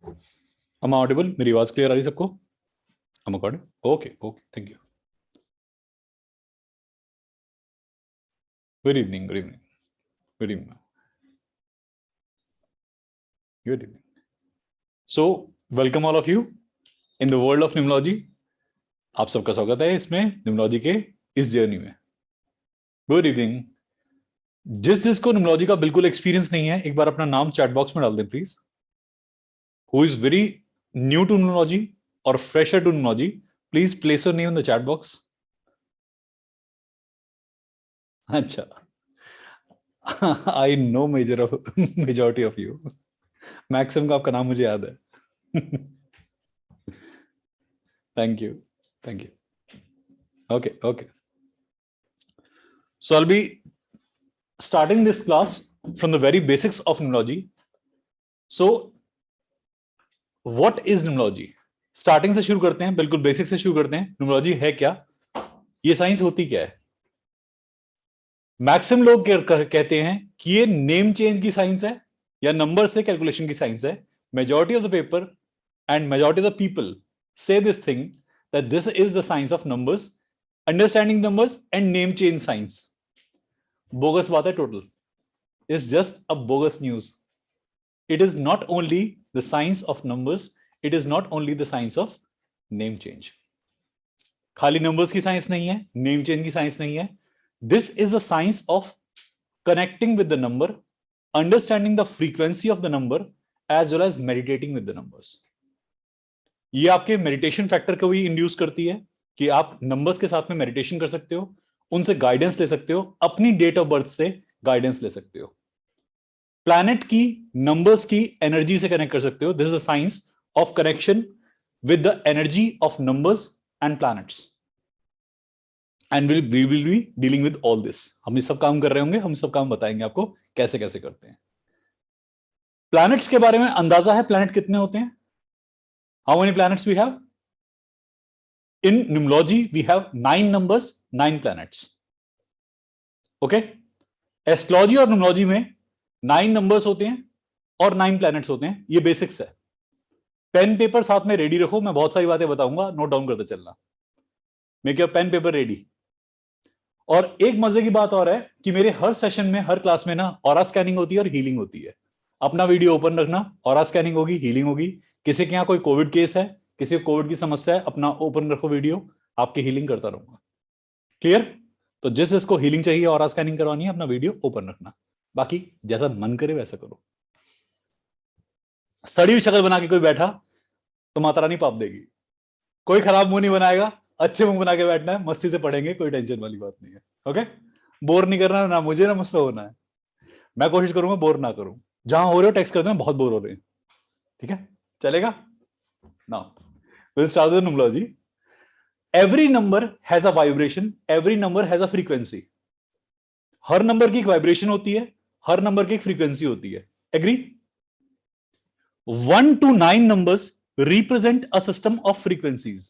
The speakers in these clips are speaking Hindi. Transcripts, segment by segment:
am I audible? मेरी आवाज क्लियर आ रही सबको? I'm audible? Okay, thank you. Good evening. So, welcome all of you in the world of numerology. आप सबका स्वागत है इसमें न्यूमरोलॉजी के इस जर्नी में. Good evening. जिसको न्यूमरोलॉजी का बिल्कुल एक्सपीरियंस नहीं है, एक बार अपना नाम चैट बॉक्स में डाल दें please. Who is very new to numerology और fresher to numerology, please place your name in the chat box. अच्छा, I know majority of you. Maximum का आपका नाम मुझे याद है. Thank you. Okay. So I'll be starting this class from the very basics of numerology. So what is numerology? Starting से शुरू करते हैं, बिल्कुल बेसिक से शुरू करते हैं. न्यूमरोलॉजी है क्या, ये साइंस होती क्या है? मैक्सिमम लोग कहते हैं कि ये नेम चेंज की साइंस है या नंबर से कैलकुलेशन की साइंस है. Majority of the paper and majority of the people say this thing that this is the science of numbers, understanding numbers and name change science. Bogus बात है total. It's just a bogus news. It is not only the science of numbers, it is not only the science of name change. खाली numbers की साइंस नहीं है, name change की साइंस नहीं है. This is the science of connecting with the number, understanding the frequency of the number, as well as meditating with the numbers. ये आपके मेडिटेशन फैक्टर को भी इंड्यूस करती है कि आप नंबर्स के साथ में मेडिटेशन कर सकते हो, उनसे गाइडेंस ले सकते हो, अपनी डेट ऑफ बर्थ से गाइडेंस ले सकते हो, प्लैनेट की नंबर्स की एनर्जी से कनेक्ट कर सकते हो. This is the science of connection with the energy of numbers and planets, and we will be dealing with all this. हम ये सब काम कर रहे होंगे, हम सब काम बताएंगे आपको कैसे कैसे करते हैं. प्लैनेट्स के बारे में अंदाजा है, प्लैनेट कितने होते हैं? How many planets we have? In numerology, we have 9 numbers, 9 planets. Okay? Astrology और numerology में 9 numbers होते हैं और 9 planets होते हैं. ये बेसिक्स है. पेन पेपर साथ में रेडी रखो, मैं बहुत सारी बातें बताऊंगा, नोट डाउन करते चलना. Make your pen paper ready. और एक मजे की बात और है कि मेरे हर सेशन में, हर क्लास में ना ऑरा स्कैनिंग होती है और हीलिंग होती है. अपना वीडियो ओपन रखना, ऑरा स्कैनिंग होगी, हीलिंग होगी. किसी के यहाँ कोई कोविड केस है, किसी को कोविड की समस्या है, अपना ओपन रखो वीडियो, आपकी हीलिंग करता रहूंगा. क्लियर? तो जिसको हीलिंग चाहिए और स्कैनिंग करवानी है, अपना वीडियो ओपन रखना. बाकी जैसा मन करे वैसा करो. सड़ी हुई शक्ल बना के कोई बैठा तो माता रानी पाप देगी. कोई खराब मुंह नहीं बनाएगा, अच्छे मुंह बना के बैठना है, मस्ती से पढ़ेंगे, कोई टेंशन वाली बात नहीं है. ओके? बोर नहीं करना ना मुझे ना मुझसे होना है. मैं कोशिश करूंगा बोर ना करूं. जहां हो रहे हो टेक्स्ट करते हैं, बहुत बोर हो रहे हैं. ठीक है, चलेगा? Now we'll start with numerology. Every number has a vibration, every number has a frequency. Her number की एक वाइब्रेशन होती है, हर नंबर की एक फ्रीक्वेंसी होती है. Agree? 1 to 9 numbers represent a system of frequencies.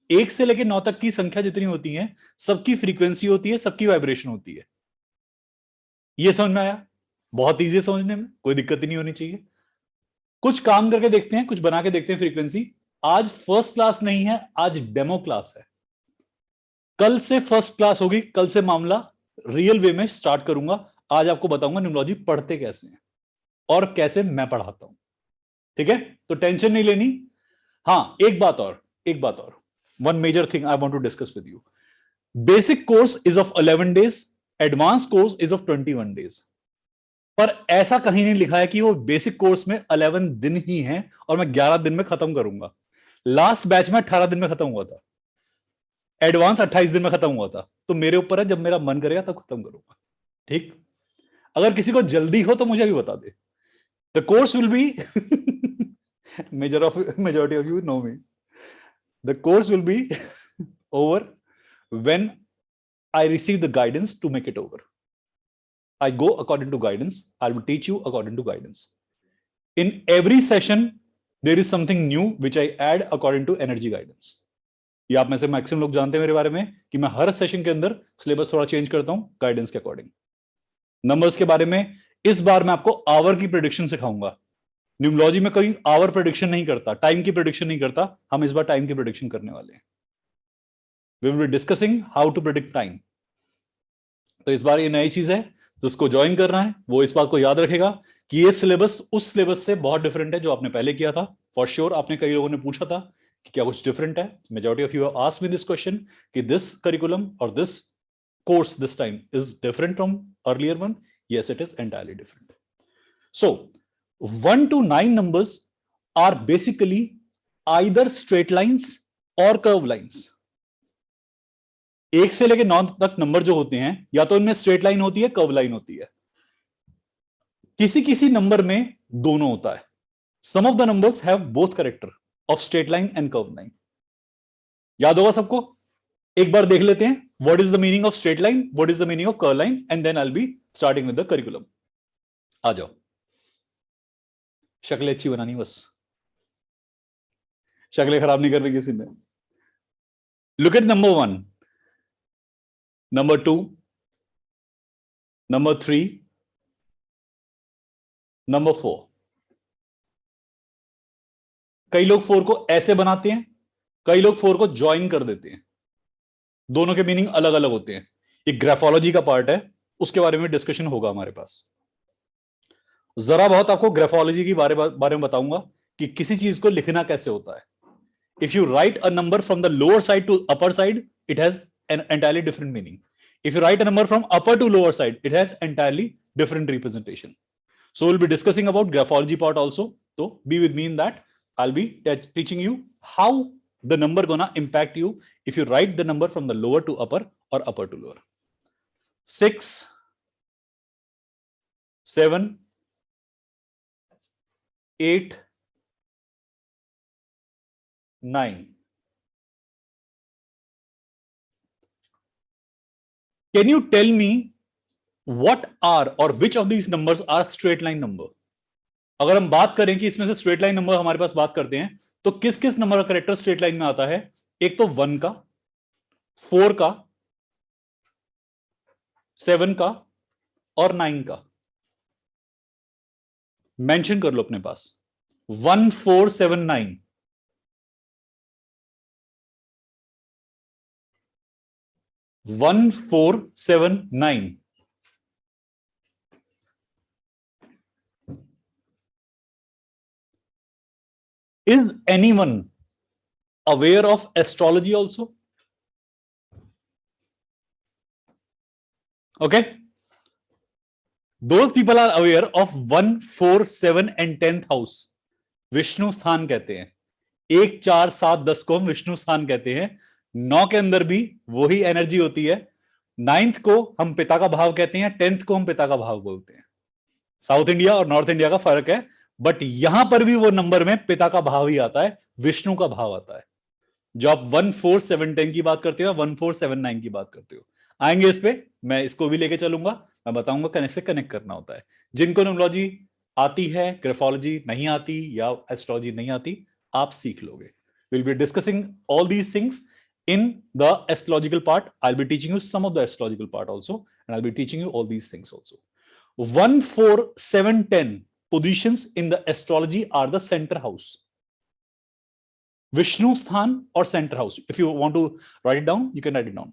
1 से लेकर 9 तक की संख्या जितनी होती है, सबकी फ्रीक्वेंसी होती है, सबकी वाइब्रेशन होती है. ये समझ में आया? बहुत इजी समझने में, कोई दिक्कत ही नहीं होनी चाहिए. कुछ काम करके देखते हैं, कुछ बना के देखते हैं फ्रीक्वेंसी. आज फर्स्ट क्लास नहीं है, आज डेमो क्लास है. कल से फर्स्ट क्लास होगी, कल से मामला रियल वे में स्टार्ट करूंगा. आज आपको बताऊंगा न्यूमरोलॉजी पढ़ते कैसे हैं और कैसे मैं पढ़ाता हूं. ठीक है? तो टेंशन नहीं लेनी. हाँ, एक बात और, one major thing I want to discuss with you. Basic course is of 11 days, advance course is of 21 days. पर ऐसा कहीं नहीं लिखा है कि वो बेसिक कोर्स में 11 दिन ही हैं और मैं 11 दिन में खत्म करूंगा. लास्ट बैच में 18 दिन में खत्म हुआ था, एडवांस 28 दिन में खत्म हुआ था. तो मेरे ऊपर है, जब मेरा मन करेगा तब खत्म करूंगा. ठीक? अगर किसी को जल्दी हो तो मुझे भी बता दे. The course will be majority of you know me. The course will be over when I receive the guidance to make it over. I go according to guidance. I will teach you according to guidance. In every session, there is something new which I add according to energy guidance. ये आप में से मैक्सिमम लोग जानते हैं मेरे बारे में कि मैं हर सेशन के अंदर सिलेबस थोड़ा चेंज करता हूं गाइडेंस के अकॉर्डिंग. नंबर्स के बारे में इस बार मैं आपको आवर की प्रेडिक्शन सिखाऊंगा. न्यूमरोलॉजी में कोई आवर प्रेडिक्शन नहीं करता, टाइम की प्रेडिक्शन नहीं करता, हम इस बार टाइम की प्रेडिक्शन करने वाले हैं। We will be discussing how to predict time. तो इस बार ये नई चीज है, जिसको ज्वाइन करना है वो इस बात को याद रखेगा कि ये सिलेबस उस सिलेबस से बहुत डिफरेंट है जो आपने पहले किया था। फॉर श्योर आपने कई लोगों ने पूछा था कि क्या कुछ डिफरेंट है। Majority of you have asked me this question कि दिस करिकुलम और this course this time is different from earlier one. Yes, it is entirely different. So 1 to 9 numbers are basically either straight lines or curve lines. 1 से लेकर 9 तक नंबर जो होते हैं या तो इनमें स्ट्रेट लाइन होती है, कर्व लाइन होती है। किसी किसी नंबर में दोनों होता है। Some of the numbers have both character of straight line and curve line. याद होगा सबको? एक बार देख लेते हैं what is the meaning of straight line, what is the meaning of curve line, and then I'll be starting with the curriculum. आ जाओ, शक्लें अच्छी बनानी बस, शक्लें खराब नहीं करनी किसी ने। Look at number 1, number 2, number 3, number 4. कई लोग 4 को ऐसे बनाते हैं, कई लोग 4 को ज्वाइन कर देते हैं। दोनों के मीनिंग अलग अलग होते हैं। ये ग्राफोलॉजी का पार्ट है, उसके बारे में डिस्कशन होगा हमारे पास। जरा बहुत आपको ग्राफोलॉजी के बारे में बताऊंगा कि किसी चीज को लिखना कैसे होता है। If you write a number from the lower side to upper side, it has an entirely different meaning. If you write a number from upper to lower side, it has entirely different representation. So we'll be discussing about graphology part also. So be with me in that. I'll be teaching you how the number gonna impact you if you write the number from the lower to upper or upper to lower. 6, 7, 8, 9. Can you tell me what are or which of these numbers are straight line number? अगर हम बात करें कि इसमें से स्ट्रेट लाइन नंबर हमारे पास बात करते हैं तो किस किस नंबर का करेक्टर स्ट्रेट लाइन में आता है? एक तो 1 का, 4 का, 7 का और 9 का। मेंशन कर लो अपने पास 1 4 7 9। One four seven nine. Is anyone aware of astrology also? Okay, those people are aware of 1 4 7 and 10th house. Vishnu स्थान कहते हैं। 1 4 7 10 को हम विष्णु स्थान कहते हैं। 9 के अंदर भी वही एनर्जी होती है। 9th को हम पिता का भाव कहते हैं, 10th को हम पिता का भाव बोलते हैं। साउथ इंडिया और नॉर्थ इंडिया का फर्क है, बट यहां पर भी वो नंबर में पिता का भाव ही आता है, विष्णु का भाव आता है। जो आप 1 4 7 10 की बात करते हो, 1 4 7 9 की बात करते हो, आएंगे इस पे, मैं इसको भी लेके चलूंगा, मैं बताऊंगा कनेक्ट से कनेक्ट करना होता है। जिनको न्यूमरोलॉजी आती है, ग्राफोलॉजी नहीं आती या एस्ट्रोलॉजी नहीं आती, आप सीख लोगे। Will be discussing all these things in the astrological part. I'll be teaching you some of the astrological part also, and I'll be teaching you all these things also. 1 4 7 10 positions in the astrology are the center house, Vishnu Sthan or center house. If you want to write it down, you can write it down.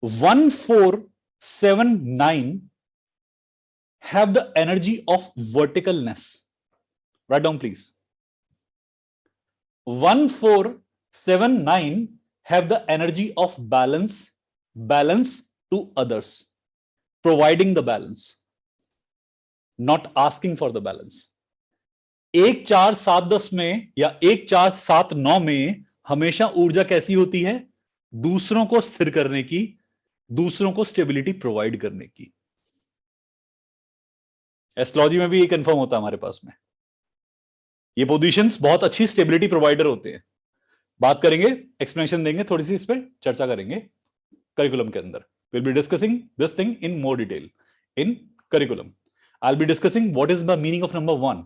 1 4 7 9 have the energy of verticalness. Write down please. 1 4 7 9 have the energy of balance to others, providing the balance, not asking for the balance. 1 4 7 10 में या 1 4 7 9 में हमेशा ऊर्जा कैसी होती है? दूसरों को स्थिर करने की, दूसरों को स्टेबिलिटी प्रोवाइड करने की। एस्ट्रोलॉजी में भी ये कंफर्म होता है हमारे पास में। ये पोजीशंस बहुत अच्छी स्टेबिलिटी प्रोवाइडर होते हैं। बात करेंगे, एक्सप्लेनेशन देंगे, थोड़ी सी इस पर चर्चा करेंगे करिकुलम के अंदर। Will be discussing this thing in more detail in curriculum. I will be discussing what is the meaning of number 1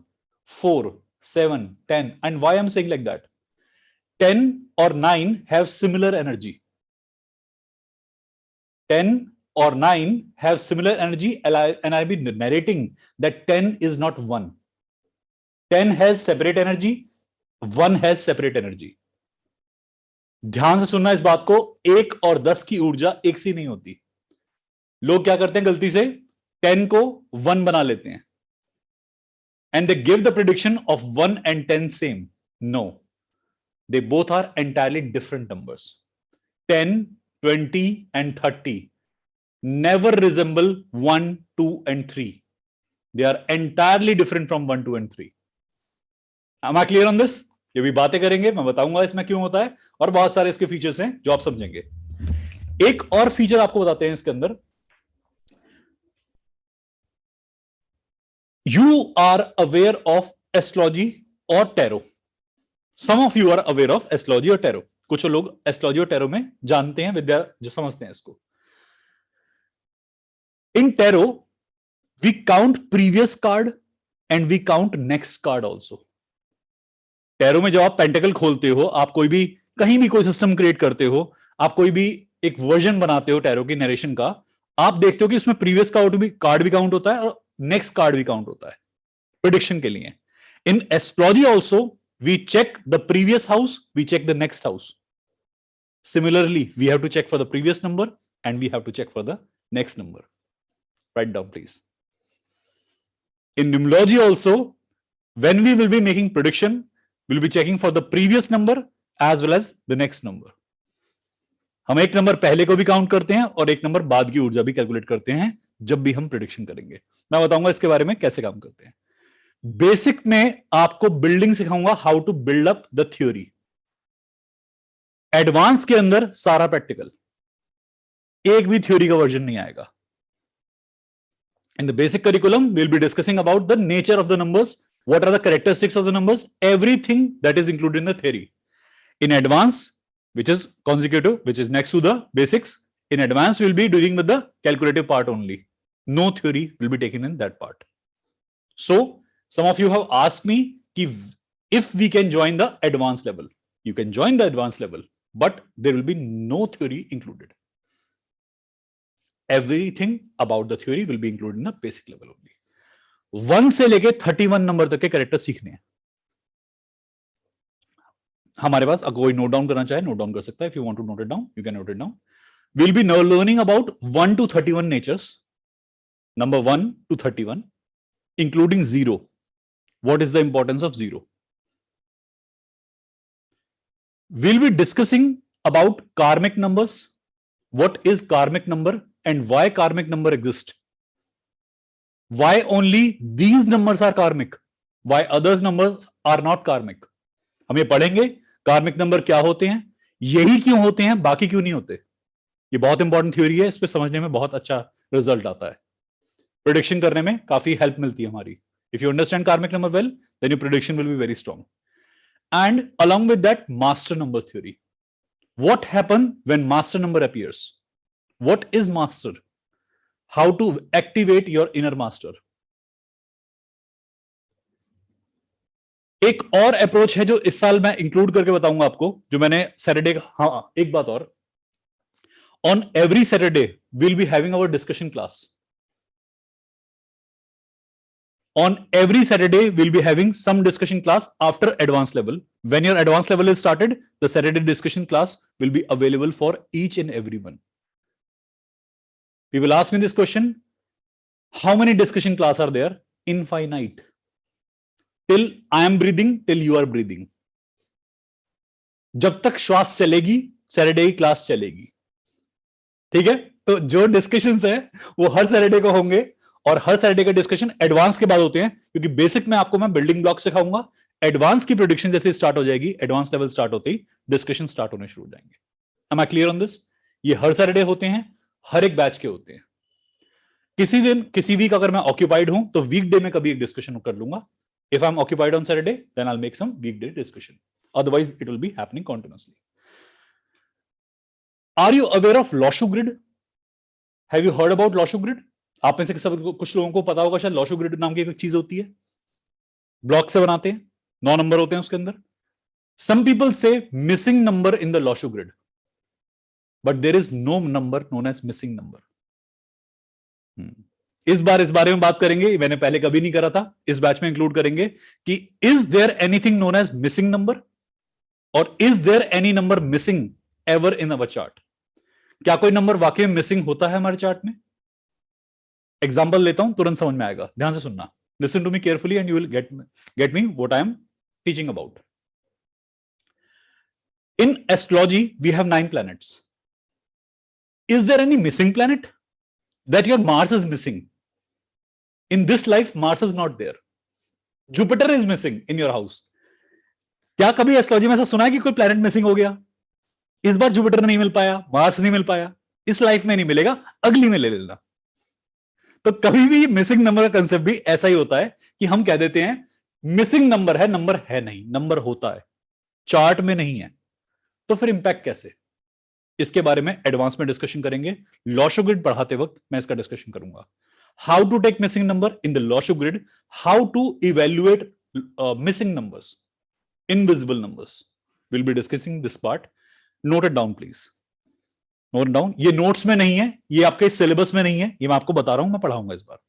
4 7 10 and why I'm saying like that. 10 or 9 have similar energy. 10 or 9 have similar energy, and I'll be narrating that 10 is not 1. 10 has separate energy, 1 has separate energy. ध्यान से सुनना इस बात को, 1 और 10 की ऊर्जा एक सी नहीं होती। लोग क्या करते हैं गलती से, 10 को 1 बना लेते हैं and they give the prediction of 1 and 10 same. No, they both are entirely different numbers. 10, 20 and 30 never resemble 1, 2 and 3. They are entirely different from 1, 2 and 3. Am I clear on this? ये भी बातें करेंगे, मैं बताऊंगा इसमें क्यों होता है, और बहुत सारे इसके फीचर्स हैं जो आप समझेंगे। एक और फीचर आपको बताते हैं इसके अंदर, you are aware of astrology or tarot. Some of you are aware of astrology or tarot. कुछ लोग एस्ट्रोलॉजी और टैरो में जानते हैं, विद्या जो समझते हैं इसको। In tarot we count previous card and we count next card also. Tarot में जब आप पेंटिकल खोलते हो, आप कोई भी कहीं भी कोई सिस्टम क्रिएट करते हो, आप कोई भी एक वर्जन बनाते हो टैरो की नरेशन का, आप देखते हो कि उसमें प्रीवियस कार्ड भी काउंट होता है और नेक्स्ट कार्ड भी काउंट होता है प्रेडिक्शन के लिए। In astrology also we check the previous house, we check the next house. Similarly, we have to check for the previous number and we have to check for the next number. Write down, please. In numerology also, when we will be making prediction, we'll be checking for the previous number as well as the next number. हम एक नंबर पहले को भी काउंट करते हैं और एक नंबर बाद की ऊर्जा भी कैलकुलेट करते हैं जब भी हम प्रेडिक्शन करेंगे। मैं बताऊंगा इसके बारे में कैसे काम करते हैं। बेसिक में आपको बिल्डिंग सिखाऊंगा, how to build up the theory. Advance के अंदर सारा प्रैक्टिकल, एक भी थ्योरी का वर्जन नहीं आएगा। In the basic curriculum we will be discussing about the nature of the numbers, what are the characteristics of the numbers, everything that is included in the theory. In advance, which is consecutive, which is next to the basics, in advance we'll be dealing with the calculative part only. No theory will be taken in that part. So some of you have asked me if we can join the advanced level. You can join the advanced level, but there will be no theory included. Everything about the theory will be included in the basic level only. 1 से लेके 31 नंबर तक के कैरेक्टर सीखने हैं हमारे पास। अगर कोई नोट डाउन करना चाहे नोट डाउन कर सकता है। If you want to note it down you can note it down. Will be now learning about 1 to 31 natures, number 1 to 31, including zero. What is the importance of zero? Will be discussing about karmic numbers, what is karmic number and why karmic number exist, why only these numbers are karmic, why others numbers are not karmic. हम ये पढ़ेंगे कार्मिक नंबर क्या होते हैं, यही क्यों होते हैं, बाकी क्यों नहीं होते। ये बहुत इंपॉर्टेंट थ्योरी है, इस पे समझने में बहुत अच्छा रिजल्ट आता है, प्रेडिक्शन करने में काफी हेल्प मिलती है हमारी। If you understand karmic number well then your prediction will be very strong. And along with that, master number theory. What happen when master number appears? What is master? How to activate your inner master? एक और अप्रोच है जो इस साल मैं इंक्लूड करके बताऊंगा आपको, जो मैंने सैटरडे, हाँ एक बात और, on every Saturday will be having our discussion class. On every Saturday, we'll be having some discussion class after advanced level. When your advanced level is started, the Saturday discussion class will be available for each and everyone. People ask me this question: how many discussion class are there? Infinite. Till I am breathing, till you are breathing. जब तक श्वास चलेगी, सैटरडे की क्लास चलेगी। ठीक है, तो जो डिस्कशंस है वो हर सैटरडे को होंगे, और हर सैटरडे का डिस्कशन एडवांस के बाद होते हैं, क्योंकि बेसिक में आपको मैं बिल्डिंग ब्लॉक सिखाऊंगा। एडवांस की प्रेडिक्शन जैसे स्टार्ट हो जाएगी, एडवांस लेवल स्टार्ट होते ही डिस्कशन स्टार्ट होने शुरू हो जाएंगे। Am I clear on this? ये हर सैटरडे होते हैं, हर एक बैच के होते हैं। किसी दिन किसी वीक अगर मैं ऑक्यूपाइड हूं तो वीकडे में कभी एक डिस्कशन कर लूंगा। If I am occupied on Saturday then I will make some weekday discussion, otherwise it will be happening continuously. Are you aware of Lo Shu grid? Have you heard about Lo Shu grid? आप में से कुछ लोगों को पता होगा शायद, लॉशू ग्रिड नाम की एक चीज होती है, ब्लॉक से बनाते हैं, 9 नंबर होते हैं उसके अंदर। Some people say missing number in the Lo Shu grid, but there is no number known as missing number. इस बारे में बात करेंगे, मैंने पहले कभी नहीं करा था, इस बैच में इंक्लूड करेंगे कि is there anything known as missing number और is there any number missing ever in our chart. क्या कोई नंबर वाकई में मिसिंग होता है हमारे चार्ट में? एग्जाम्पल लेता हूं, तुरंत समझ में आएगा, ध्यान से सुनना। Listen to me carefully and you will get me what I am teaching about. In astrology, we have 9 planets. Is there any missing planet? That your Mars is missing. In this life, Mars is not there. Jupiter is missing in your house. क्या कभी एस्ट्रोलॉजी में ऐसा सुना है कि कोई प्लैनेट मिसिंग हो गया? इस बार जुपिटर नहीं मिल पाया, मार्स नहीं मिल पाया, इस लाइफ में नहीं मिलेगा, अगली में ले लेना। तो कभी भी मिसिंग नंबर का कंसेप्ट भी ऐसा ही होता है कि हम कह देते हैं मिसिंग नंबर है नहीं, नंबर होता है, चार्ट में नहीं है। तो फिर इंपैक्ट कैसे, इसके बारे में एडवांस में डिस्कशन करेंगे। लॉश ऑफ ग्रिड पढ़ाते वक्त मैं इसका डिस्कशन करूंगा। How to take missing number in the Lo Shu of grid, how to evaluate missing numbers, invisible numbers, will be discussing this part. Note it down please, note down. ये नोट्स में नहीं है, ये आपके सिलेबस में नहीं है, ये मैं आपको बता रहा हूं, मैं पढ़ाऊंगा इस बार।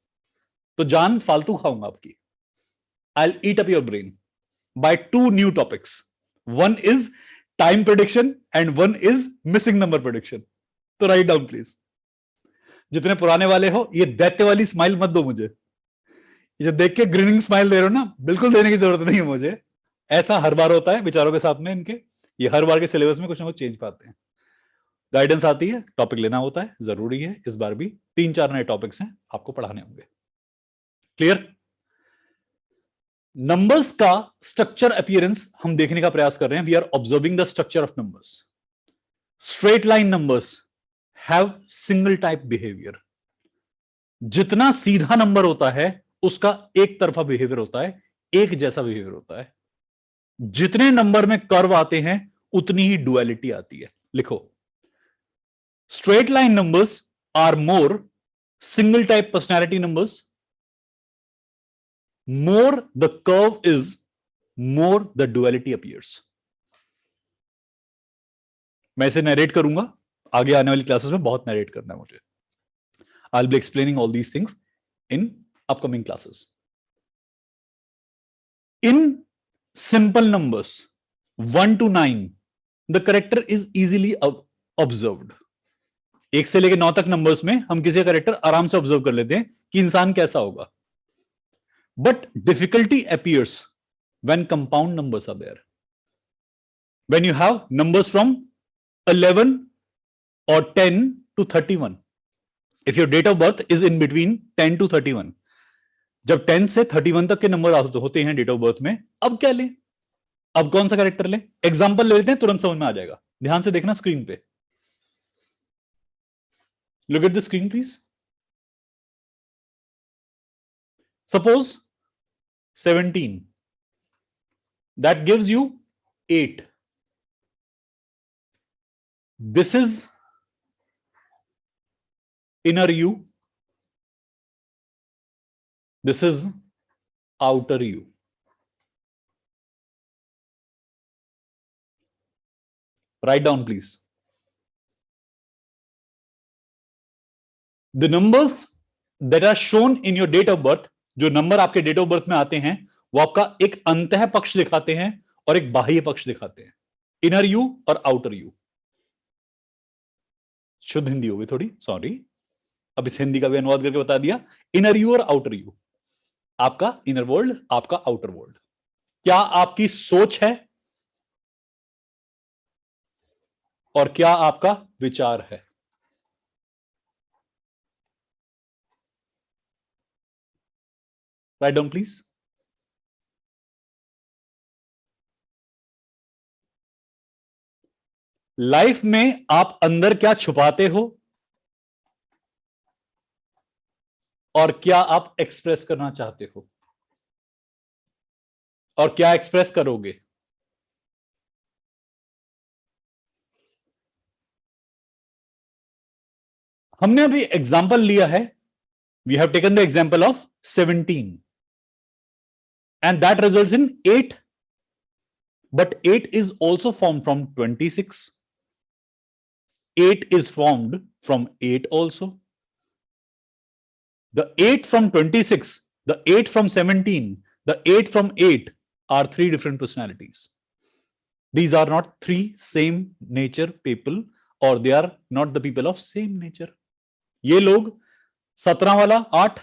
तो जान फालतू खाऊंगा आपकी। I will eat up your brain bye 2 new topics. One is time prediction and one is missing number prediction. तो राइट डाउन प्लीज। जितने पुराने वाले हो, ये दैत्य वाली स्माइल मत दो मुझे, ये जो देख के ग्रीनिंग स्माइल दे रहे हो ना, बिल्कुल देने की जरूरत नहीं है मुझे। ऐसा हर बार होता है बेचारों के साथ में, इनके ये हर बार के सिलेबस में कुछ ना कुछ चेंज पाते हैं। गाइडेंस आती है, टॉपिक लेना होता है, जरूरी है। इस बार भी 3-4 नए टॉपिक्स हैं, आपको पढ़ाने होंगे। क्लियर? नंबर्स का स्ट्रक्चर अपीयरेंस हम देखने का प्रयास कर रहे हैं। We are observing the structure of numbers. Straight line numbers have single type behaviour. जितना सीधा नंबर होता है उसका एक तरफा बिहेवियर होता है, एक जैसा बिहेवियर होता है। जितने नंबर में कर्व आते हैं उतनी ही डुअलिटी आती है। लिखो, straight line numbers are more single type personality numbers. More the curve is, more the duality appears. मैं इसे नरेट करूंगा, आगे आने वाली क्लासेस में बहुत नरेट करना है मुझे। I'll be explaining all these things in upcoming classes. In simple numbers 1 to 9, the character is easily observed. 1 से लेकर 9 तक नंबर्स में हम किसी का कैरेक्टर आराम से ऑब्जर्व कर लेते हैं कि इंसान कैसा होगा। But difficulty appears when compound numbers are there, when you have numbers from 11 और 10 to 31, if your date of birth is in between 10 to 31, जब 10 से 31 तक के नंबर होते हैं डेट ऑफ बर्थ में, अब क्या लें, अब कौन सा कैरेक्टर लें? एग्जाम्पल ले लेते हैं, तुरंत समझ में आ जाएगा। ध्यान से देखना स्क्रीन पे। Look at the screen, please. Suppose 17. That gives you 8. This is inner U. This is outer U. Write down, please. The numbers that are shown in your date of birth, जो नंबर आपके डेट ऑफ बर्थ में आते हैं, वो आपका एक अंतः पक्ष दिखाते हैं और एक बाह्य पक्ष दिखाते हैं, इनर यू और आउटर यू। शुद्ध हिंदी होगी थोड़ी, सॉरी, अब इस हिंदी का भी अनुवाद करके बता दिया। इनर यू और आउटर यू, आपका इनर वर्ल्ड, आपका आउटर वर्ल्ड। क्या आपकी सोच है और क्या आपका विचार है? Write down, please. लाइफ में आप अंदर क्या छुपाते हो और क्या आप एक्सप्रेस करना चाहते हो और क्या एक्सप्रेस करोगे? हमने अभी एग्जाम्पल लिया है, we have taken the example of 17 and that results in 8, but 8 is also formed from 26. 8 is formed from 8 also. The 8 from 26, the 8 from 17, the 8 from 8 are three different personalities. These are not three same nature people, or they are not the people of same nature. ये लोग 17 वाला 8,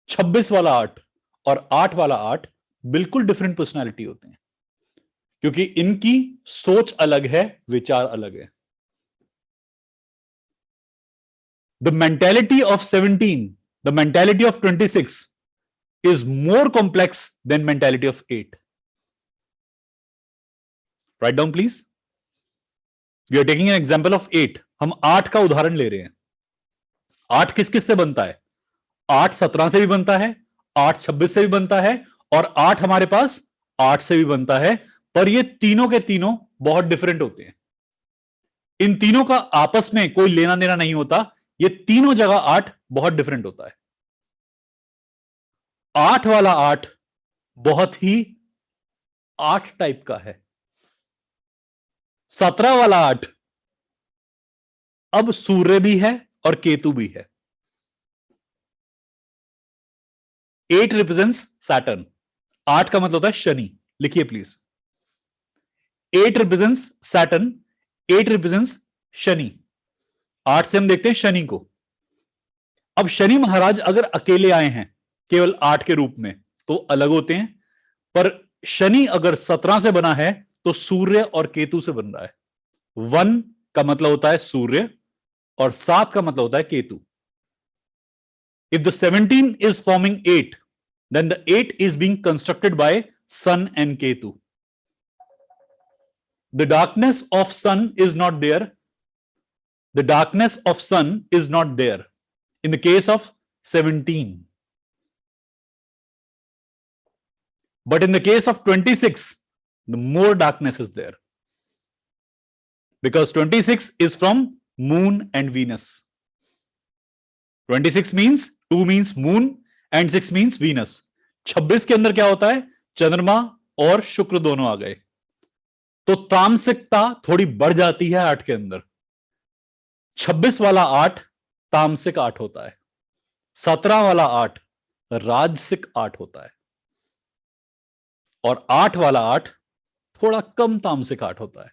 26 वाला 8 और 8 वाला 8 बिल्कुल डिफरेंट पर्सनालिटी होते हैं, क्योंकि इनकी सोच अलग है, विचार अलग है. The mentality of 17, the mentality of 26 is more complex than mentality of 8. Write down please. We are taking an example of 8. हम 8 का उदाहरण ले रहे हैं. 8 किस किस से बनता है? 8 17 से भी बनता है, 8 26 से भी बनता है, और 8 हमारे पास 8 से भी बनता है. पर ये तीनों के तीनों बहुत डिफरेंट होते हैं. इन तीनों का आपस में कोई लेना देना नहीं होता. ये तीनों जगह 8 बहुत डिफरेंट होता है. 8 वाला 8 बहुत ही 8 टाइप का है. 17 वाला 8 अब सूर्य भी है और केतु भी है. 8 रिप्रेजेंट्स सैटर्न. 8 का मतलब होता है शनि. लिखिए please. 8 represents Saturn, 8 represents Shani. 8 से हम देखते हैं शनि को. अब शनि महाराज अगर अकेले आए हैं केवल 8 के रूप में तो अलग होते हैं, पर शनि अगर 17 से बना है तो सूर्य और केतु से बन रहा है. 1 का मतलब होता है सूर्य और 7 का मतलब होता है Ketu. If the 17 is forming 8, then the 8 is being constructed by Sun and Ketu. The darkness of Sun is not there. The darkness of Sun is not there in the case of 17. But in the case of 26, the more darkness is there. Because 26 is from Moon and Venus. 26 means 2 means Moon and 6 means Venus. 26 के अंदर क्या होता है? चंद्रमा और शुक्र दोनों आ गए, तो तामसिकता थोड़ी बढ़ जाती है 8 के अंदर. 26 वाला 8 तामसिक 8 होता है. 17 वाला 8 राजसिक 8 होता है, और 8 वाला 8 थोड़ा कम तामसिक 8 होता है.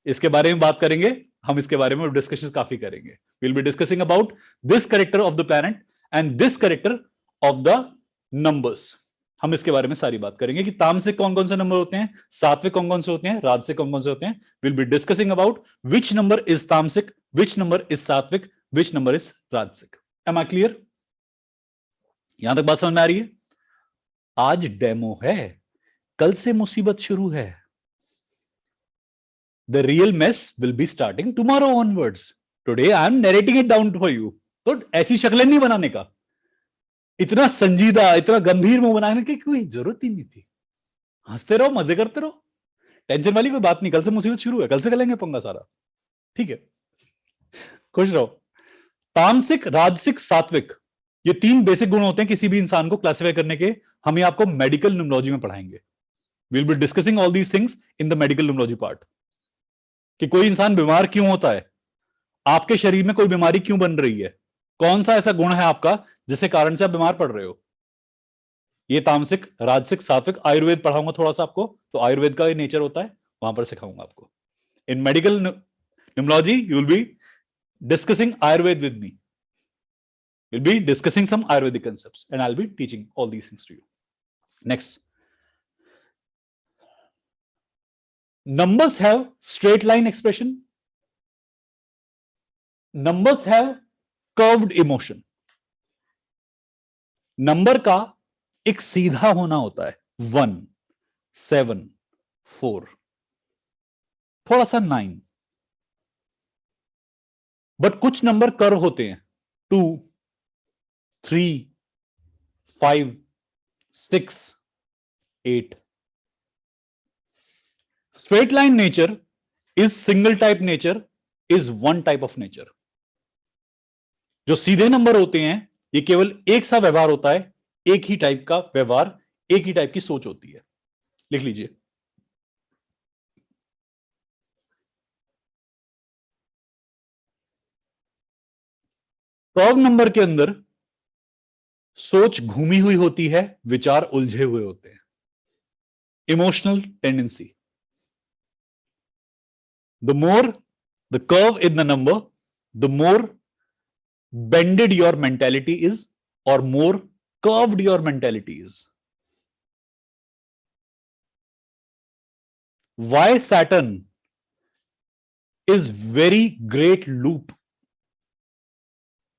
इसके बारे में बात करेंगे हम. इसके बारे में डिस्कशन काफी करेंगे. Will be discussing about this character of the planet and this character of the numbers. हम इसके बारे में सारी बात करेंगे कि तामसिक कौन कौन से नंबर होते हैं, सात्विक कौन कौन से होते हैं, राजसिक कौन कौन से होते हैं. Will be discussing about which number is tamasic, which number is sattvic, which number is rajasic. Am I clear? यहां तक बात समझ में आ रही है? आज डेमो है, कल से मुसीबत शुरू है. The real mess will be starting tomorrow onwards. Today I am narrating it down for you. तो ऐसी शक्लें नहीं बनाने का, इतना संजीदा, इतना गंभीर मुंह बनाने की कोई जरूरत ही नहीं थी. हंसते रहो, मजे करते रहो, टेंशन वाली कोई बात नहीं. कल से मुसीबत शुरू है, कल से करेंगे पंगा सारा. ठीक है, खुश रहो. तामसिक, राजसिक, सात्विक, ये 3 बेसिक गुण होते हैं किसी भी इंसान को क्लासिफाई करने के. हम ये आपको मेडिकल न्यूमरोलॉजी में पढ़ाएंगे. We'll be discussing all these things in the medical numerology part. कि कोई इंसान बीमार क्यों होता है, आपके शरीर में कोई बीमारी क्यों बन रही है, कौन सा ऐसा गुण है आपका जिसके कारण से आप बीमार पड़ रहे हो. ये तामसिक, राजसिक, सात्विक. आयुर्वेद पढ़ाऊंगा थोड़ा सा आपको, तो आयुर्वेद का ये नेचर होता है, वहां पर सिखाऊंगा आपको. In medical numerology you will be discussing Ayurveda with me. Will be discussing some Ayurvedic concepts and I will be teaching all these things to you. Next, numbers have straight line expression, numbers have curved emotion. Number का एक सीधा होना होता है, 1, 7, 4, थोड़ा सा 9. बट कुछ नंबर कर्व होते हैं, 2, 3, 5, 6, 8. Straight line nature is single type nature, is one type of nature. जो सीधे नंबर होते हैं ये केवल एक सा व्यवहार होता है, एक ही टाइप का व्यवहार, एक ही टाइप की सोच होती है. लिख लीजिए. कर्व नंबर के अंदर सोच घूमी हुई होती है, विचार उलझे हुए होते हैं. Emotional tendency. The more the curve in the number, the more bended your mentality is, or more curved your mentality is. Why Saturn is very great loop?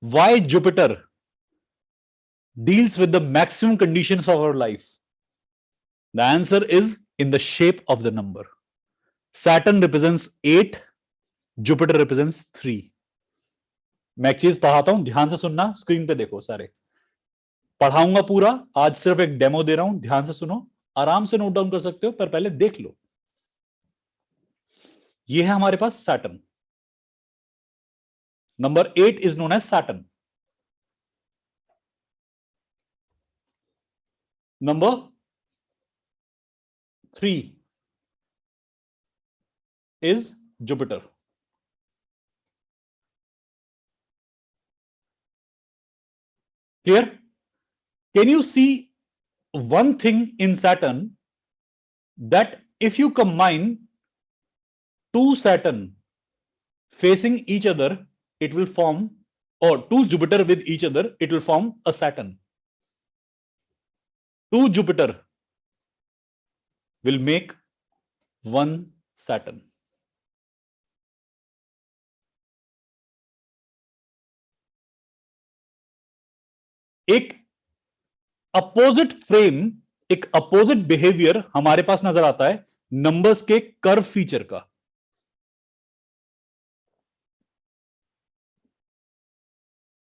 Why Jupiter deals with the maximum conditions of our life? The answer is in the shape of the number. Saturn represents 8, Jupiter represents 3. मैं एक चीज पढ़ाता हूं, ध्यान से सुनना, स्क्रीन पे देखो सारे. पढ़ाऊंगा पूरा, आज सिर्फ एक डेमो दे रहा हूं, ध्यान से सुनो. आराम से नोट डाउन कर सकते हो, पर पहले देख लो. ये है हमारे पास Saturn. Number 8 is known as Saturn. Number 3 is Jupiter. Clear? Can you see one thing in Saturn, that if you combine two Saturn facing each other, it will form, or two Jupiter with each other, it will form a Saturn. Two Jupiter will make one Saturn. एक अपोजिट फ्रेम, एक अपोजिट बिहेवियर हमारे पास नजर आता है नंबर्स के कर्व फीचर का.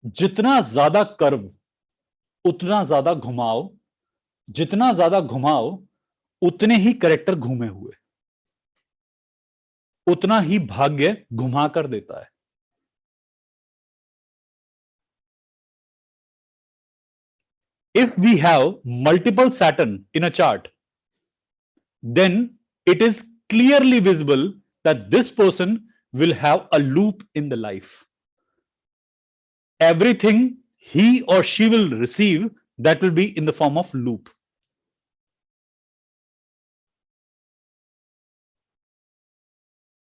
जितना ज्यादा कर्व उतना ज्यादा घुमाव, जितना ज्यादा घुमाव उतने ही करेक्टर घूमे हुए, उतना ही भाग्य घुमा कर देता है. If we have multiple Saturn in a chart, then it is clearly visible that this person will have a loop in the life. Everything he or she will receive, that will be in the form of loop.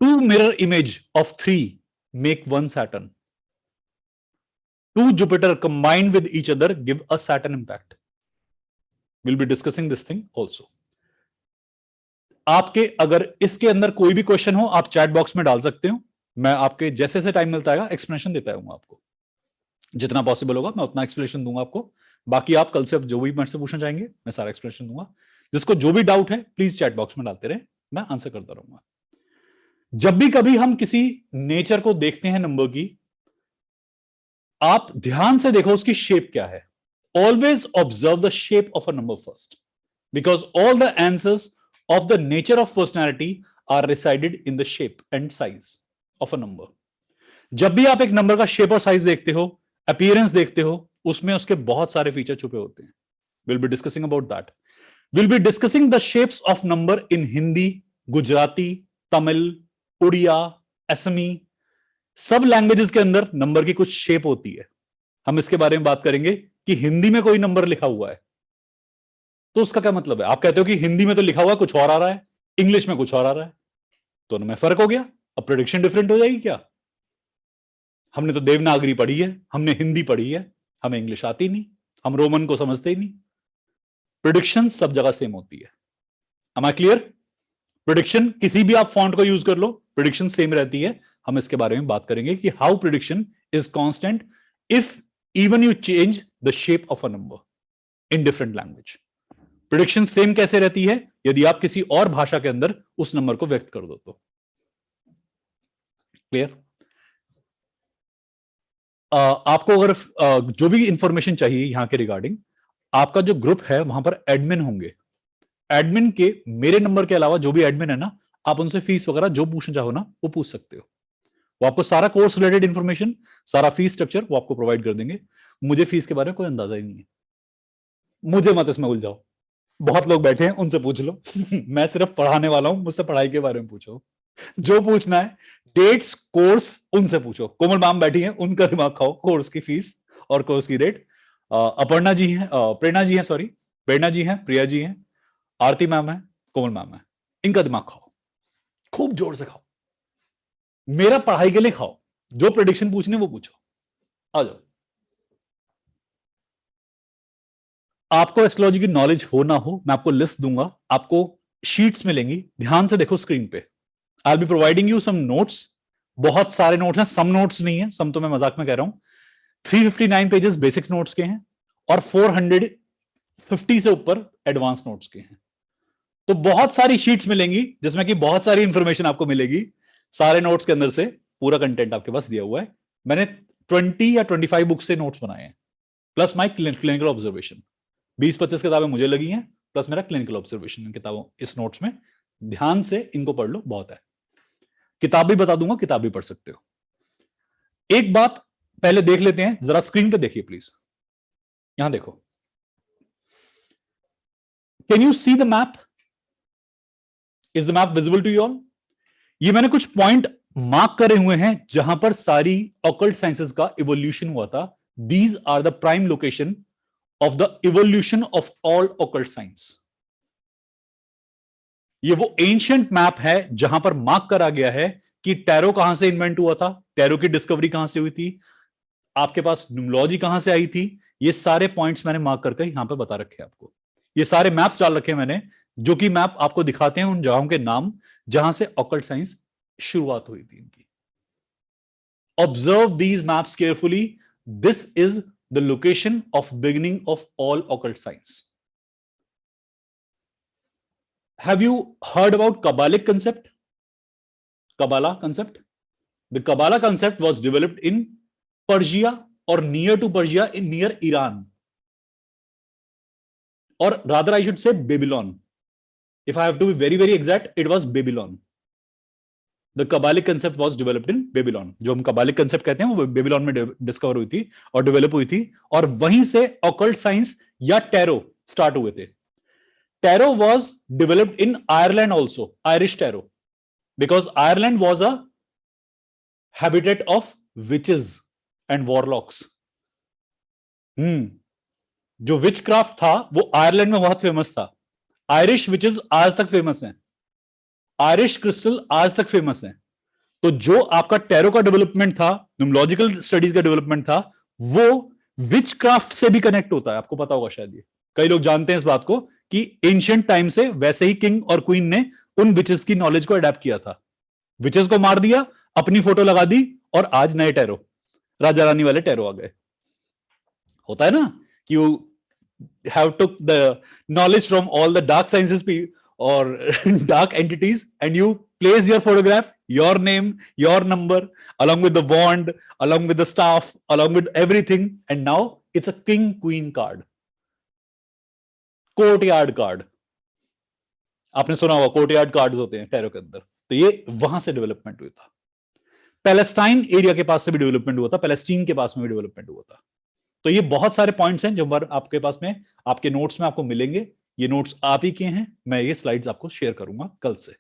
Two mirror image of 3 make one Saturn. Two Jupiter combined with each other give a Saturn impact. We'll be discussing this thing also. आपके अगर इसके अंदर कोई भी क्वेश्चन हो, आप चैट बॉक्स में डाल सकते हो. मैं आपके जैसे से टाइम मिलता है एक्सप्लेनेशन देता हूं आपको. जितना पॉसिबल होगा मैं उतना एक्सप्लेनेशन दूंगा आपको. बाकी आप कल से जो भी मुझसे पूछना चाहेंगे मैं सारा एक्सप्लेनेशन दूंगा. जिसको जो भी डाउट है प्लीज चैट बॉक्स में डालते रहे, मैं आंसर करता रहूंगा. जब भी कभी हम किसी नेचर को देखते हैं नंबर की, आप ध्यान से देखो उसकी शेप क्या है. Always observe the shape of a number first, because all the answers of the nature of personality are resided in the shape and size of a number. जब भी आप एक नंबर का शेप और साइज देखते हो, अपीयरेंस देखते हो, उसमें उसके बहुत सारे फीचर छुपे होते हैं. We'll be discussing about that. We'll be discussing the shapes of number in Hindi, Gujarati, Tamil, Odia, असमी. सब लैंग्वेजेस के अंदर नंबर की कुछ शेप होती है. हम इसके बारे में बात करेंगे कि हिंदी में कोई नंबर लिखा हुआ है तो उसका क्या मतलब है. आप कहते हो कि हिंदी में तो लिखा हुआ कुछ और आ रहा है, इंग्लिश में कुछ और आ रहा है, तो उनमें फर्क हो गया. अब प्रेडिक्शन डिफरेंट हो जाएगी क्या. हमने तो देवनागरी पढ़ी है, हमने हिंदी पढ़ी है, हमें इंग्लिश आती नहीं, हम रोमन को समझते ही नहीं. प्रेडिक्शन सब जगह सेम होती है. Am I clear? प्रेडिक्शन किसी भी आप फॉन्ट को यूज कर लो, प्रेडिक्शन सेम रहती है. हम इसके बारे में बात करेंगे कि how prediction is constant if even you change the shape of a number in different language. Prediction same कैसे रहती है यदि आप किसी और भाषा के अंदर उस नंबर को व्यक्त कर दो तो. क्लियर? आपको अगर जो भी इंफॉर्मेशन चाहिए यहां के रिगार्डिंग, आपका जो ग्रुप है वहां पर एडमिन होंगे. एडमिन के मेरे नंबर के अलावा जो भी एडमिन है ना, आप उनसे फीस वगैरह जो पूछना चाहो ना वो पूछ सकते हो. वो आपको सारा कोर्स रिलेटेड इंफॉर्मेशन, सारा फीस स्ट्रक्चर वो आपको प्रोवाइड कर देंगे. मुझे फीस के बारे में कोई अंदाजा ही नहीं है, मुझे मत इसमें उलझाओ. बहुत लोग बैठे हैं, उनसे पूछ लो. मैं सिर्फ पढ़ाने वाला हूं, मुझसे पढ़ाई के बारे में पूछो. जो पूछना है डेट्स, कोर्स, उनसे पूछो. कोमल मैम बैठी हैं, उनका दिमाग खाओ. कोर्स की फीस और कोर्स की डेट अपर्णा जी हैं, प्रेरणा जी हैं, सॉरी, प्रेरणा जी हैं, प्रिया जी हैं, आरती मैम है, कोमल मैम है। इनका दिमाग खाओ, खूब जोर से खाओ, मेरा पढ़ाई के लिए खाओ, जो प्रेडिक्शन पूछने वो पूछो, आ जाओ। आपको एस्ट्रोलॉजी की नॉलेज हो ना हो, मैं आपको लिस्ट दूंगा, आपको शीट्स मिलेंगी, ध्यान से देखो स्क्रीन पे। I be providing you some notes, बहुत सारे नोट्स हैं, सम नोट्स नहीं है, सम तो मैं मजाक में कह रहा हूं। 359 पेजेस बेसिक नोट्स के हैं और 450 से ऊपर एडवांस नोट्स के हैं। तो बहुत सारी शीट्स मिलेंगी जिसमें कि बहुत सारी इंफॉर्मेशन आपको मिलेगी, सारे नोट्स के अंदर से पूरा कंटेंट आपके पास दिया हुआ है। मैंने 20 या 25 बुक से नोट्स बनाए हैं, प्लस माई क्लिनिकल ऑब्जर्वेशन। 20-25 किताबें मुझे लगी हैं, प्लस मेरा क्लिनिकल ऑब्जर्वेशन इन किताबों, इस नोट्स में। ध्यान से इनको पढ़ लो, बहुत है। किताब भी बता दूंगा, किताब भी पढ़ सकते हो। एक बात पहले देख लेते हैं, जरा स्क्रीन पे देखिए प्लीज, यहां देखो। Can you see the map? Is the map visible to you all? ये मैंने कुछ पॉइंट मार्क करे हुए हैं जहां पर सारी ऑकल्ट साइंसेस का इवोल्यूशन हुआ था। These are the prime location of the evolution of all occult science. ये वो एंशिएंट मैप है जहां पर मार्क करा गया है कि टैरो कहां से इन्वेंट हुआ था, टैरो की डिस्कवरी कहां से हुई थी, आपके पास न्यूमरोलॉजी कहां से आई थी। ये सारे पॉइंट्स मैंने मार्क करके यहां पे बता रखे हैं आपको। ये सारे मैप्स डाल रखे हैं मैंने, जो कि मैप आपको दिखाते हैं उन जगहों के नाम जहां से ऑकल्ट साइंस शुरुआत हुई थी इनकी। Observe these maps carefully, this is the location of beginning of all occult science. Have you heard about Kabbalic concept? Kabbalah concept? The Kabbalah concept was developed in Persia or near to Persia, in near Iran. Or rather, I should say Babylon. If I have to be very, very exact, it was Babylon. The Kabbalic concept was developed in Babylon. जो हम Kabbalic concept कहते हैं वो बेबीलोन में डिस्कवर हुई थी और डेवलप हुई थी, और वहीं से ऑकल्ट साइंस या टैरो स्टार्ट हुए थे। Tarot was developed in Ireland also, Irish tarot, because Ireland was a habitat of witches and warlocks. जो विचक्राफ्ट था वो आयरलैंड में बहुत फेमस था। आयरिश विचेस आज तक फेमस हैं, आयरिश क्रिस्टल आज तक फेमस हैं। तो जो आपका टैरो का डेवलपमेंट था, न्यूमरोलॉजिकल स्टडीज का डेवलपमेंट था, वो विचक्राफ्ट से भी कनेक्ट होता है। आपको पता होगा शायद, ये कई लोग जानते हैं इस बात को कि एंशिएंट टाइम से वैसे ही किंग और क्वीन ने उन विचेस की नॉलेज को अडेप्ट किया था। विचेस को मार दिया, अपनी फोटो लगा दी, और आज नए टैरो, राजा रानी वाले टैरो आ गए। होता है ना कि you have took the knowledge from all the dark sciences और dark entities and you place your photograph, your name, your number, along with the wand, along with the staff, along with everything, and now it's a king queen card, courtyard card. आपने सुना होगा कोर्टयार्ड कार्ड्स होते हैं टैरो के अंदर, तो ये वहां से डेवलपमेंट हुआ था। पैलेस्टाइन एरिया के पास से भी डेवलपमेंट हुआ था, पैलेस्टीन के पास में भी डेवलपमेंट हुआ था। तो ये बहुत सारे पॉइंट्स हैं जो आपके पास में, आपके नोट्स में आपको मिलेंगे। ये नोट्स आप ही के हैं, मैं ये स्लाइड्स आपको शेयर करूंगा कल से।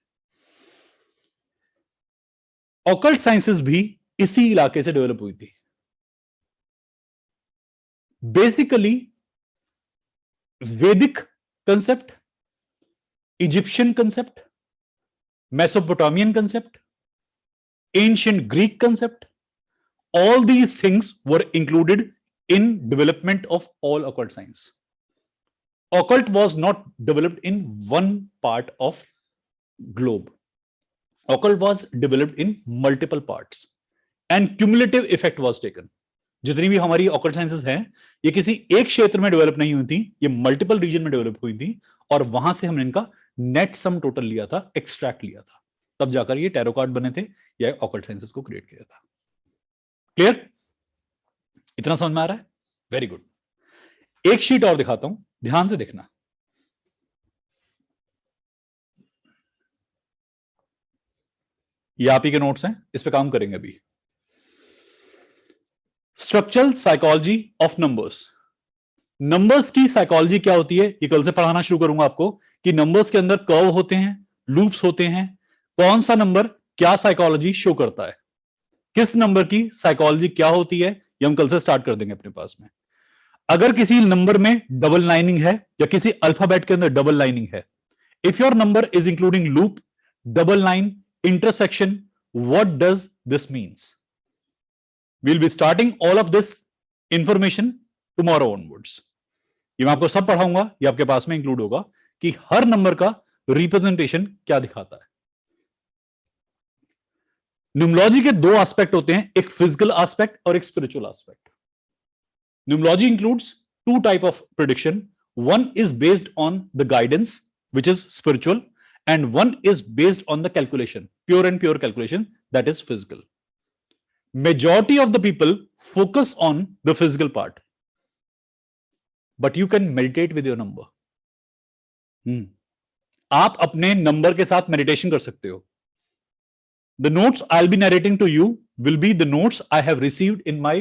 ऑकल्ट साइंसेस भी इसी इलाके से डेवलप हुई थी। बेसिकली वैदिक concept, Egyptian concept, Mesopotamian concept, ancient Greek concept, all these things were included in development of all occult science. Occult was not developed in one part of globe. Occult was developed in multiple parts and cumulative effect was taken. जितनी भी हमारी occult sciences हैं, ये किसी एक क्षेत्र में डेवलप नहीं हुई थी, ये मल्टीपल रीजन में डेवलप हुई थी, और वहां से हमने इनका नेट सम टोटल लिया था, एक्सट्रैक्ट लिया था, तब जाकर ये टैरो कार्ड बने थे या occult sciences को क्रिएट किया था। क्लियर? इतना समझ में आ रहा है? Very good. एक शीट और दिखाता हूं, ध्यान से देखना। ये आप ही के नोट्स हैं, इस पे काम करेंगे अभी। Structural psychology of numbers. Numbers की साइकोलॉजी क्या होती है, ये कल से पढ़ाना शुरू करूंगा आपको, कि नंबर्स के अंदर कर्व होते हैं, लूप्स होते हैं, कौन सा नंबर क्या साइकोलॉजी शो करता है, किस नंबर की साइकोलॉजी क्या होती है, ये हम कल से स्टार्ट कर देंगे अपने पास में। अगर किसी नंबर में डबल लाइनिंग है या किसी अल्फाबेट के अंदर डबल लाइनिंग है, if your number is including loop, double line, intersection, what does this means? We'll be starting all of this information tomorrow onwards. ये मैं आपको सब पढ़ाऊंगा, ये आपके पास में इंक्लूड होगा कि हर नंबर का रिप्रेजेंटेशन क्या दिखाता है। न्यूमरोलॉजी के दो एस्पेक्ट होते हैं, एक फिजिकल एस्पेक्ट और एक spiritual aspect. Numerology includes two type of prediction, one is based on the guidance which is spiritual, and one is based on the calculation, pure and pure calculation, that is physical. Majority of the people focus on the physical part, but you can meditate with your number. आप अपने नंबर के साथ मेडिटेशन कर सकते हो. The notes I'll be narrating to you will be the notes I have received in my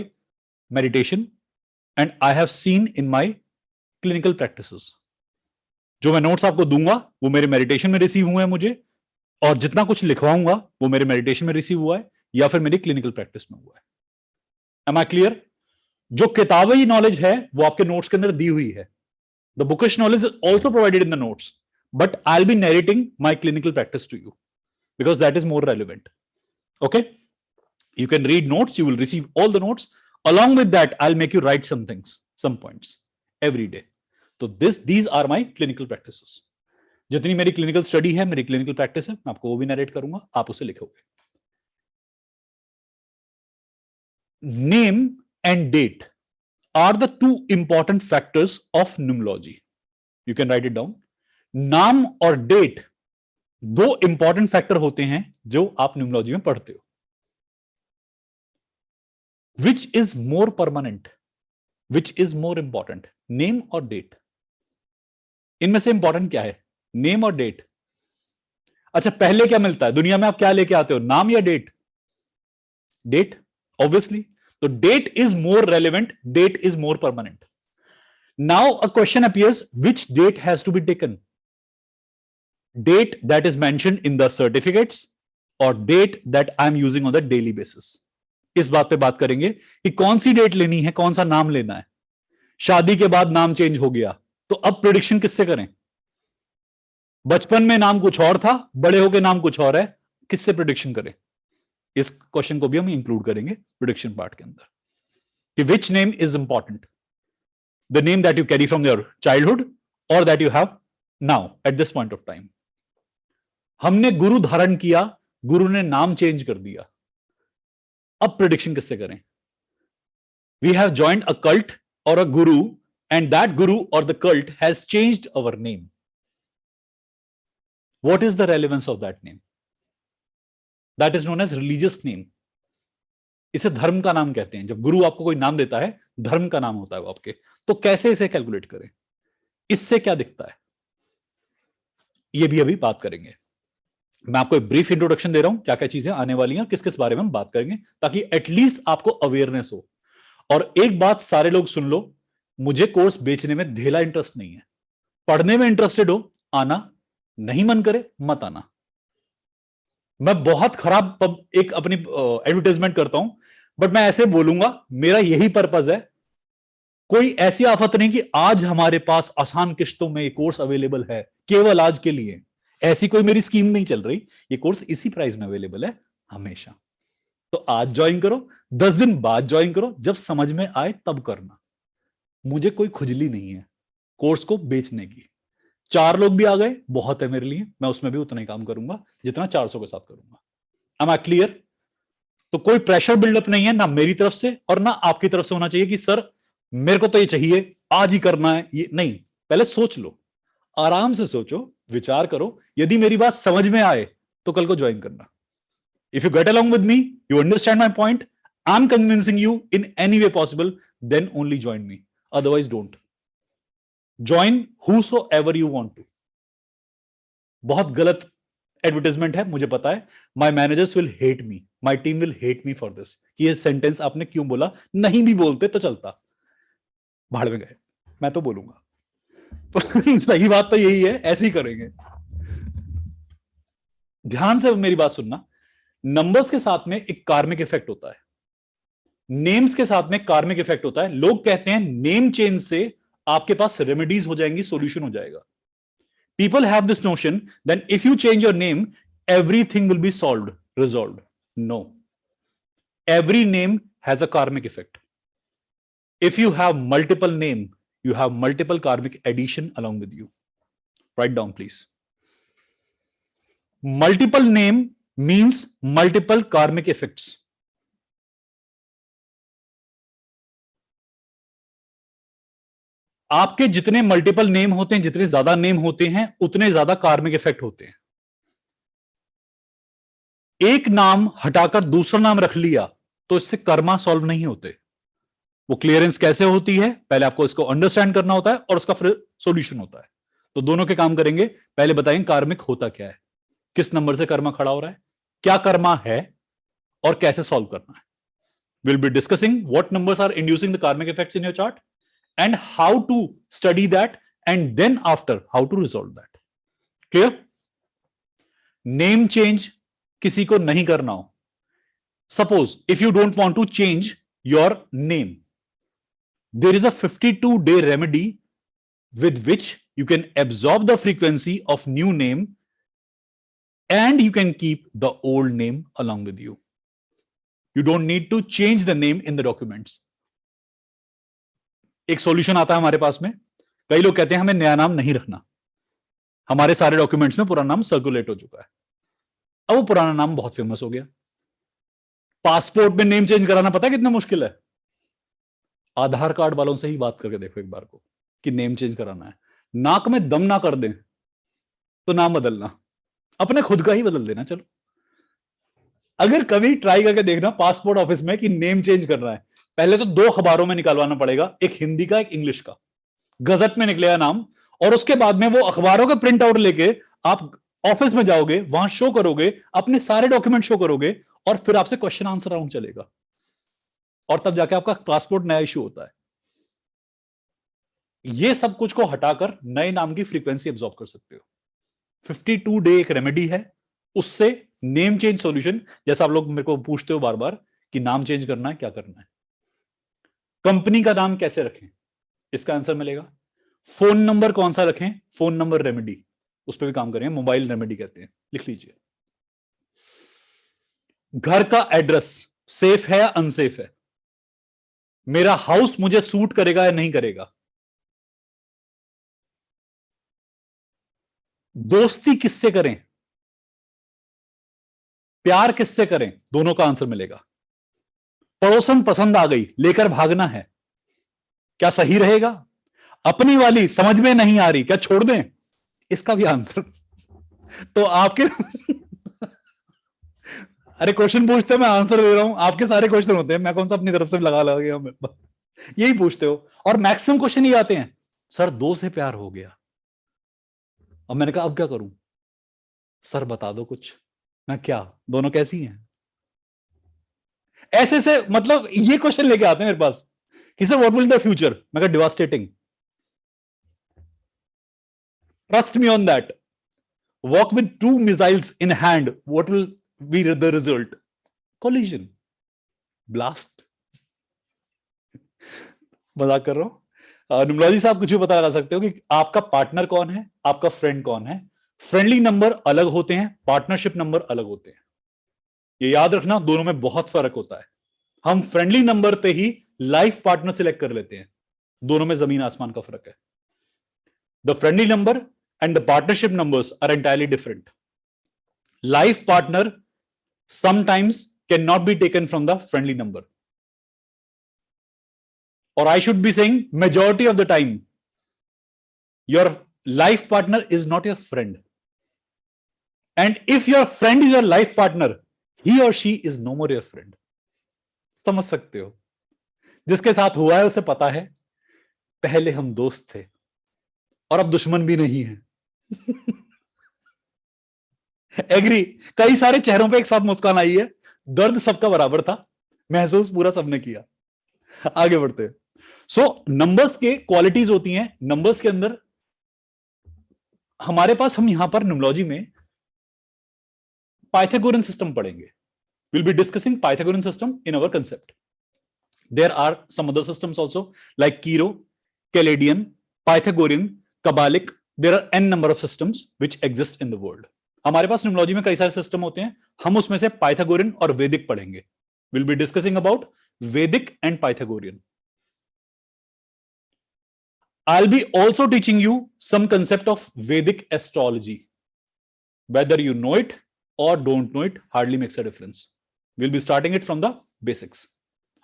meditation and I have seen in my clinical practices. जो मैं नोट्स आपको दूंगा वो मेरे मेडिटेशन में रिसीव हुए हैं मुझे, और जितना कुछ लिखवाऊंगा वो मेरे मेडिटेशन में रिसीव हुआ है या फिर मेरी क्लिनिकल प्रैक्टिस में हुआ है. Am I clear? जो किताबी नॉलेज है वो आपके नोट्स के अंदर दी हुई है. The bookish knowledge is also provided in the notes, but I'll be narrating my clinical practice to you because that is more relevant. Okay? You can read notes, you will receive all the notes. Along with that, I'll make you write some things, some points every day. So these are my clinical practices. जितनी मेरी क्लिनिकल स्टडी है, मेरी क्लिनिकल प्रैक्टिस है, मैं आपको वो भी नरेट करूंगा, आप उसे लिखोगे. Name and date are the two important factors of numerology. You can write it down. नाम और डेट दो इंपॉर्टेंट फैक्टर होते हैं जो आप न्यूमरोलॉजी में पढ़ते हो. Which is more permanent? Which is more important? Name और डेट, इनमें से इंपॉर्टेंट क्या है? नेम और डेट. अच्छा, पहले क्या मिलता है दुनिया में? आप क्या लेके आते हो, नाम या date? Date, obviously. So date is more relevant, date is more permanent. Now a question appears, which date has to be taken? Date that is mentioned in the certificates or date that I am using on the daily basis? इस बात पे बात करेंगे कि कौन सी डेट लेनी है, कौन सा नाम लेना है. शादी के बाद नाम चेंज हो गया तो अब प्रेडिक्शन किससे करें? बचपन में नाम कुछ और था, बड़े होके नाम कुछ और है, किससे प्रेडिक्शन करें? इस क्वेश्चन को भी हम इंक्लूड करेंगे प्रेडिक्शन पार्ट के अंदर कि which name is important, the name that you carry from your childhood और that you have now at this point of time. हमने गुरु धारण किया, गुरु ने नाम चेंज कर दिया, अब प्रेडिक्शन किससे करें? We have joined a cult or a guru and that guru or the cult has changed our name. What is the relevance of that name? That is known as religious name. इसे धर्म का नाम कहते हैं. जब गुरु आपको कोई नाम देता है, धर्म का नाम होता है वो आपके. तो कैसे इसे कैलकुलेट करें, इससे क्या दिखता है, ये भी अभी बात करेंगे. मैं आपको एक ब्रीफ इंट्रोडक्शन दे रहा हूं, क्या क्या चीजें आने वाली हैं, किस किस बारे में हम बात करेंगे, ताकि एटलीस्ट आपको अवेयरनेस हो. और एक बात सारे लोग सुन लो, मुझे कोर्स बेचने में ढेला इंटरेस्ट नहीं है. पढ़ने में इंटरेस्टेड हो आना, नहीं मन करे मत आना. मैं बहुत खराब एक अपनी एडवर्टाइजमेंट करता हूं, बट मैं ऐसे बोलूंगा, मेरा यही पर्पस है. कोई ऐसी आफत नहीं कि आज हमारे पास आसान किश्तों में ये कोर्स अवेलेबल है केवल आज के लिए. ऐसी कोई मेरी स्कीम नहीं चल रही. ये कोर्स इसी प्राइस में अवेलेबल है हमेशा. तो आज ज्वाइन करो, 10 दिन बाद ज्वाइन करो, जब समझ में आए तब करना. मुझे कोई खुजली नहीं है कोर्स को बेचने की. 4 लोग भी आ गए बहुत है मेरे लिए, मैं उसमें भी उतना ही काम करूंगा जितना 400 के साथ करूंगा. Am I clear? तो कोई प्रेशर बिल्डअप नहीं है, ना मेरी तरफ से और ना आपकी तरफ से होना चाहिए कि सर मेरे को तो ये चाहिए, आज ही करना है. ये नहीं, पहले सोच लो, आराम से सोचो, विचार करो. यदि मेरी बात समझ में आए तो कल को ज्वाइन करना. If you get along with me, you understand my point, I am convincing you in any way possible, then only join me, otherwise don't. Join whosoever you want to. बहुत गलत एडवर्टाइजमेंट है, मुझे पता है. My managers will hate me, my team will hate me for this. कि ये सेंटेंस आपने क्यों बोला? नहीं भी बोलते तो चलता, भाड़ में गए, मैं तो बोलूंगा. तो सही बात तो यही है, ऐसे ही करेंगे. ध्यान से मेरी बात सुनना. नंबर्स के साथ में एक कार्मिक इफेक्ट होता है. नेम्स के साथ में कार्मिक इफेक्ट होता है। लोग कहते हैं नेम चेंज से आपके पास रेमेडीज हो जाएंगी, सॉल्यूशन हो जाएगा। People have this notion that if you change your name everything will be solved, resolved. No. Every name has a karmic effect. If you have multiple name, you have multiple karmic addition along with you. Write down, please. Multiple name means multiple karmic effects. आपके जितने मल्टीपल नेम होते हैं, जितने ज्यादा नेम होते हैं, उतने ज्यादा कार्मिक इफेक्ट होते हैं। एक नाम हटाकर दूसरा नाम रख लिया तो इससे कर्मा सॉल्व नहीं होते। वो क्लियरेंस कैसे होती है, पहले आपको इसको अंडरस्टैंड करना होता है और उसका फिर सॉल्यूशन होता है। तो दोनों के काम करेंगे। पहले बताएंगे कार्मिक होता क्या है, किस नंबर से कर्मा खड़ा हो रहा है, क्या कर्मा है और कैसे सॉल्व करना है। Will be discussing what numbers are inducing the karmic effects in your chart and how to study that and then after how to resolve that. Clear? Name change किसी को नहीं करना हो, suppose if you don't want to change your name, there is a 52-day remedy with which you can absorb the frequency of new name and you can keep the old name along with you. You don't need to change the name in the documents. एक सॉल्यूशन आता है हमारे पास में। कई लोग कहते हैं हमें नया नाम नहीं रखना, हमारे सारे डॉक्यूमेंट्स में पुराना नाम सर्कुलेट हो चुका है, अब वो पुराना नाम बहुत फेमस हो गया। पासपोर्ट में नेम चेंज कराना पता है कितना मुश्किल है? आधार कार्ड वालों से ही बात करके देखो एक बार को कि नेम चेंज कराना है। नाक में दम ना कर दें तो नाम बदलना, अपने खुद का ही बदल देना। चलो, अगर कभी ट्राई करके देखना पासपोर्ट ऑफिस में कि नेम चेंज करना है, पहले तो 2 अखबारों में निकालवाना पड़ेगा, एक हिंदी का एक इंग्लिश का, गजट में निकलेगा नाम, और उसके बाद में वो अखबारों का प्रिंट आउट लेके आप ऑफिस में जाओगे, वहां शो करोगे, अपने सारे डॉक्यूमेंट शो करोगे और फिर आपसे क्वेश्चन आंसर राउंड चलेगा और तब जाके आपका पासपोर्ट नया इशू होता है। ये सब कुछ को हटाकर नए नाम की फ्रीक्वेंसी एब्जॉर्ब कर सकते हो। 52 डे एक रेमेडी है, उससे नेम चेंज सॉल्यूशन। जैसा आप लोग मेरे को पूछते हो बार बार कि नाम चेंज करना है, क्या करना है, कंपनी का नाम कैसे रखें, इसका आंसर मिलेगा। फोन नंबर कौन सा रखें, फोन नंबर रेमेडी, उस पर भी काम करेंगे, मोबाइल रेमेडी कहते हैं, लिख लीजिए। घर का एड्रेस सेफ है या अनसेफ है, मेरा हाउस मुझे सूट करेगा या नहीं करेगा, दोस्ती किससे करें, प्यार किससे करें, दोनों का आंसर मिलेगा। पड़ोसन पसंद आ गई, लेकर भागना है, क्या सही रहेगा, अपनी वाली समझ में नहीं आ रही, क्या छोड़ दें, इसका भी आंसर। तो आपके अरे क्वेश्चन पूछते हैं, मैं आंसर दे रहा हूं, आपके सारे क्वेश्चन होते हैं, मैं कौन सा अपनी तरफ से लगा गया, यही पूछते हो। और मैक्सिमम क्वेश्चन ये आते हैं, सर 2 से प्यार हो गया। अब मैंने कहा अब क्या करूं, सर बता दो कुछ, मैं क्या, दोनों कैसी हैं, ऐसे से मतलब ये क्वेश्चन लेके आते हैं मेरे पास कि sir what will the future, मैं कहा devastating, trust me on that, walk with 2 missiles in hand, what will be the result, collision, blast. मजाक कर रहा हूं। न्यूमरोलॉजी साहब कुछ भी पता लगा सकते हो कि आपका पार्टनर कौन है, आपका फ्रेंड कौन है। फ्रेंडली नंबर अलग होते हैं, पार्टनरशिप नंबर अलग होते हैं, ये याद रखना, दोनों में बहुत फर्क होता है। हम फ्रेंडली नंबर पे ही लाइफ पार्टनर सिलेक्ट कर लेते हैं, दोनों में जमीन आसमान का फर्क है। The friendly number and the partnership numbers are entirely different. Life partner sometimes can not be taken from the friendly number, or I should be saying majority of the time your life partner is not your friend, and if your friend is your life partner, he or she is no more your friend. समझ सकते हो, जिसके साथ हुआ है उसे पता है, पहले हम दोस्त थे और अब दुश्मन भी नहीं है। एग्री? कई सारे चेहरों पे एक साथ मुस्कान आई है, दर्द सबका बराबर था, महसूस पूरा सबने किया। आगे बढ़ते हैं। सो नंबर्स के क्वालिटीज होती हैं, नंबर्स के अंदर हमारे पास, हम यहां पर न्यूमरोलॉजी में पाइथागोरन सिस्टम पढ़ेंगे। Will be discussing Pythagorean system in our concept. There are some other systems also like Kiro, Caladian, Pythagorean, Kabbalic. There are n number of systems which exist in the world. हमारे पास न्यूमरोलॉजी में कई सारे सिस्टम होते हैं, हम उसमें से पाइथागोरियन और वैदिक पढ़ेंगे. We'll be discussing about Vedic and Pythagorean. I'll be also teaching you some concept of Vedic astrology. Whether you know it or don't know it hardly makes a difference. We'll be starting it from the basics.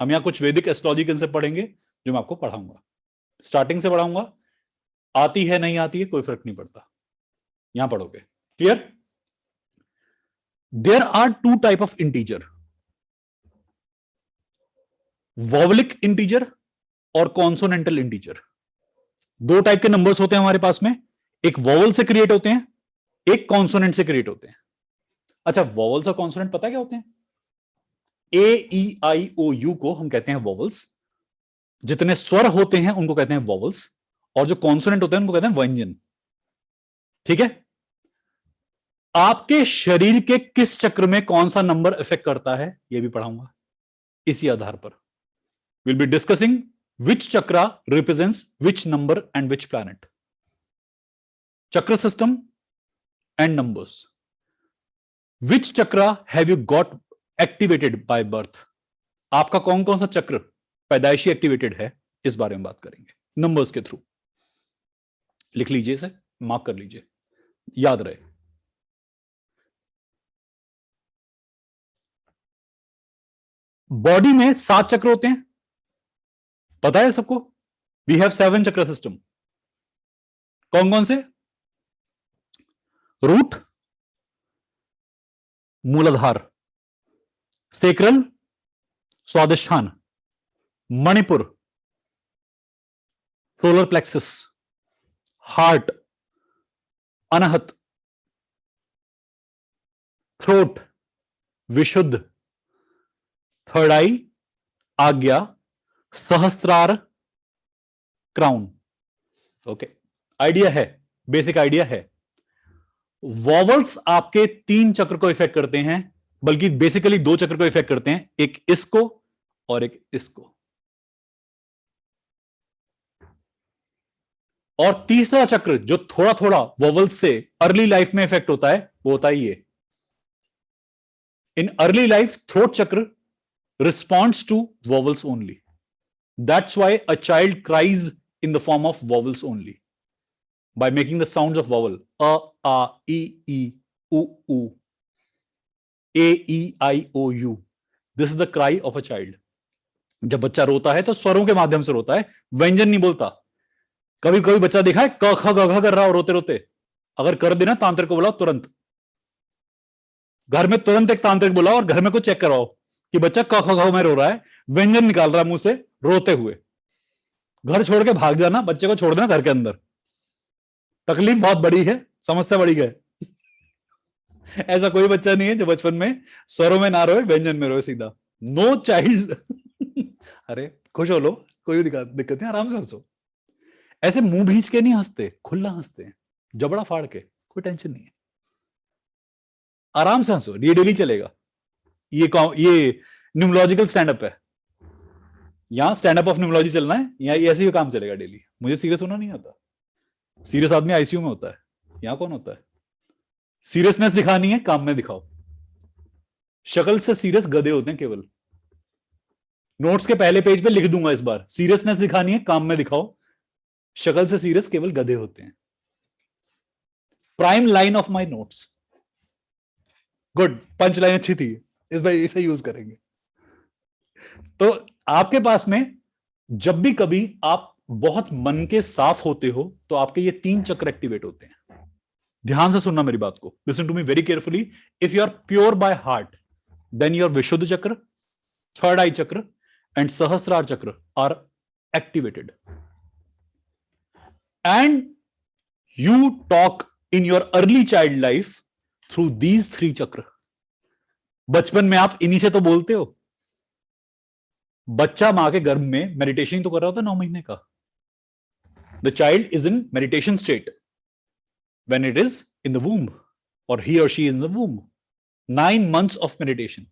हम यहाँ कुछ वैदिक एस्ट्रोलॉजी कंसेप्ट पढ़ेंगे जो मैं आपको पढ़ाऊंगा, स्टार्टिंग से पढ़ाऊंगा. आती है नहीं आती है कोई फर्क नहीं पड़ता, यहां पढ़ोगे. Clear? There are two type of integer, vowelic integer और कॉन्सोनेंटल इंटीजर. दो टाइप के नंबर्स होते हैं हमारे पास में, एक वोवल से क्रिएट होते हैं, एक कॉन्सोनेंट से क्रिएट होते हैं. अच्छा, वोवल्स और कॉन्सोनेंट पता क्या होते हैं? A-E-I-O-U को हम कहते हैं वोवल्स. जितने स्वर होते हैं उनको कहते हैं वोवल्स, और जो कॉन्सोनेंट होते हैं उनको कहते हैं व्यंजन. ठीक है? आपके शरीर के किस चक्र में कौन सा नंबर इफेक्ट करता है यह भी पढ़ाऊंगा. इसी आधार पर will be discussing which chakra represents which number and which planet. Chakra system and numbers. Which chakra have you got activated by birth? आपका कौन कौन सा चक्र पैदाइशी एक्टिवेटेड है, इस बारे में बात करेंगे नंबर्स के थ्रू. लिख लीजिए, इसे मार्क कर लीजिए, याद रहे. बॉडी में 7 चक्र होते हैं, पता है सबको? वी हैव 7 चक्र सिस्टम. कौन कौन से? रूट, मूलाधार, सेक्रल, स्वादिष्ठान, मणिपुर, सोलर प्लेक्सस, हार्ट, अनाहत, थ्रोट, विशुद्ध, थर्ड आई, आज्ञा, सहस्त्रार, क्राउन. ओके, आइडिया है, बेसिक आइडिया है. वॉवल्स आपके 3 चक्र को इफेक्ट करते हैं, बल्कि बेसिकली 2 चक्र को इफेक्ट करते हैं, एक इसको और एक इसको. और तीसरा चक्र जो थोड़ा थोड़ा वॉवल्स से अर्ली लाइफ में इफेक्ट होता है वो होता है ये. In early life throat chakra responds to vowels only. That's why a child cries in the form of vowels only, by making the sounds of vowel. A, A, E, E, U, U, A, E, I, O, U. This is the cry of a child. जब बच्चा रोता है तो स्वरों के माध्यम से रोता है, व्यंजन नहीं बोलता. कभी कभी बच्चा देखा है क ख ग घ कर रहा हो रोते रोते, अगर कर देना तांत्रिक को बुलाओ तुरंत, घर में तुरंत एक तांत्रिक बुलाओ और घर में कुछ चेक करवाओ कि बच्चा क ख ग में रो रहा है, व्यंजन निकाल रहा है मुंह से रोते हुए. घर छोड़ के भाग जाना, बच्चे को छोड़ देना घर के अंदर. तकलीफ बहुत बड़ी है, समस्या बड़ी है. ऐसा कोई बच्चा नहीं है जो बचपन में स्वरों में ना रोए, व्यंजन में रोए सीधा. No child. अरे खुश हो लो, कोई दिक्कत नहीं, आराम से हंसो. ऐसे मुंह भींच के नहीं हंसते, खुला हंसते हैं, जबड़ा फाड़ के, कोई टेंशन नहीं है. आराम से हंसो, ये डेली चलेगा. ये न्यूमरोलॉजिकल स्टैंड अप है, यहां स्टैंड अप ऑफ न्यूमरोलॉजी चलना है, यहां ऐसे ही काम चलेगा डेली. मुझे सीरियस होना नहीं आता. सीरियस आदमी आईसीयू में होता है, यहां कौन होता है? सीरियसनेस दिखानी है, काम में दिखाओ. शक्ल से सीरियस गधे होते हैं केवल. नोट्स के पहले पेज पे लिख दूंगा इस बार, सीरियसनेस दिखानी है, काम में दिखाओ. शक्ल से सीरियस केवल गधे होते हैं. Prime line of my notes. Good, punch line अच्छी थी, इस बार इसे यूज करेंगे. तो आपके पास में जब भी कभी आप बहुत मन के साफ होते हो तो आपके ये 3 चक्र एक्टिवेट होते हैं. ध्यान से सुनना मेरी बात को, listen to me very carefully. If you are pure by heart, then your Vishuddha chakra, third eye chakra and Sahasrara chakra are activated. And you talk in your early child life through these 3 chakra. बचपन में आप इन्हीं से तो बोलते हो. बच्चा मां के गर्भ में मेडिटेशन तो कर रहा होता 9 महीने का. The child is in meditation state when it is in the womb, or he or she is in the womb. 9 months of meditation.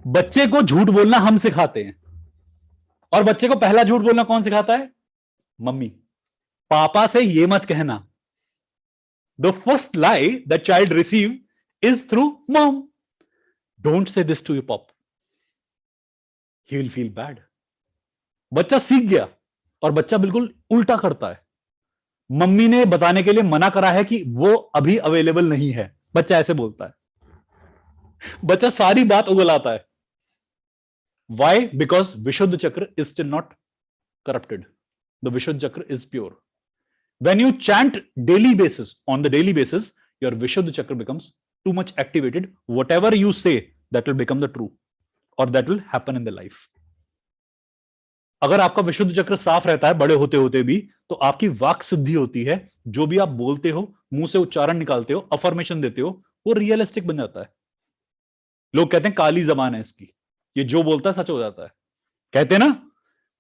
बच्चे को झूठ बोलना हम सिखाते हैं, और बच्चे को पहला झूठ बोलना कौन सिखाता है? मम्मी। पापा से ये मत कहना। The first lie the child receive is through mom. Don't say this to your pop, he will feel bad. बच्चा सीख गया और बच्चा बिल्कुल उल्टा करता है। मम्मी ने बताने के लिए मना करा है कि वो अभी अवेलेबल नहीं है, बच्चा ऐसे बोलता है। बच्चा सारी बात उगलाता है। वाई? बिकॉज विशुद्ध चक्र is still not corrupted. The Vishuddha chakra is pure. When you chant daily basis, on the daily basis, your Vishuddha chakra becomes too much activated. Whatever you say, that will become the true, or that will happen in the life. अगर आपका विशुद्ध चक्र साफ रहता है बड़े होते होते भी, तो आपकी वाक सिद्धि होती है। जो भी आप बोलते हो, मुंह से उच्चारण निकालते हो, अफर्मेशन देते हो, वो रियलिस्टिक बन जाता है। लोग कहते हैं काली जबान है इसकी, ये जो बोलता है सच हो जाता है, कहते हैं ना।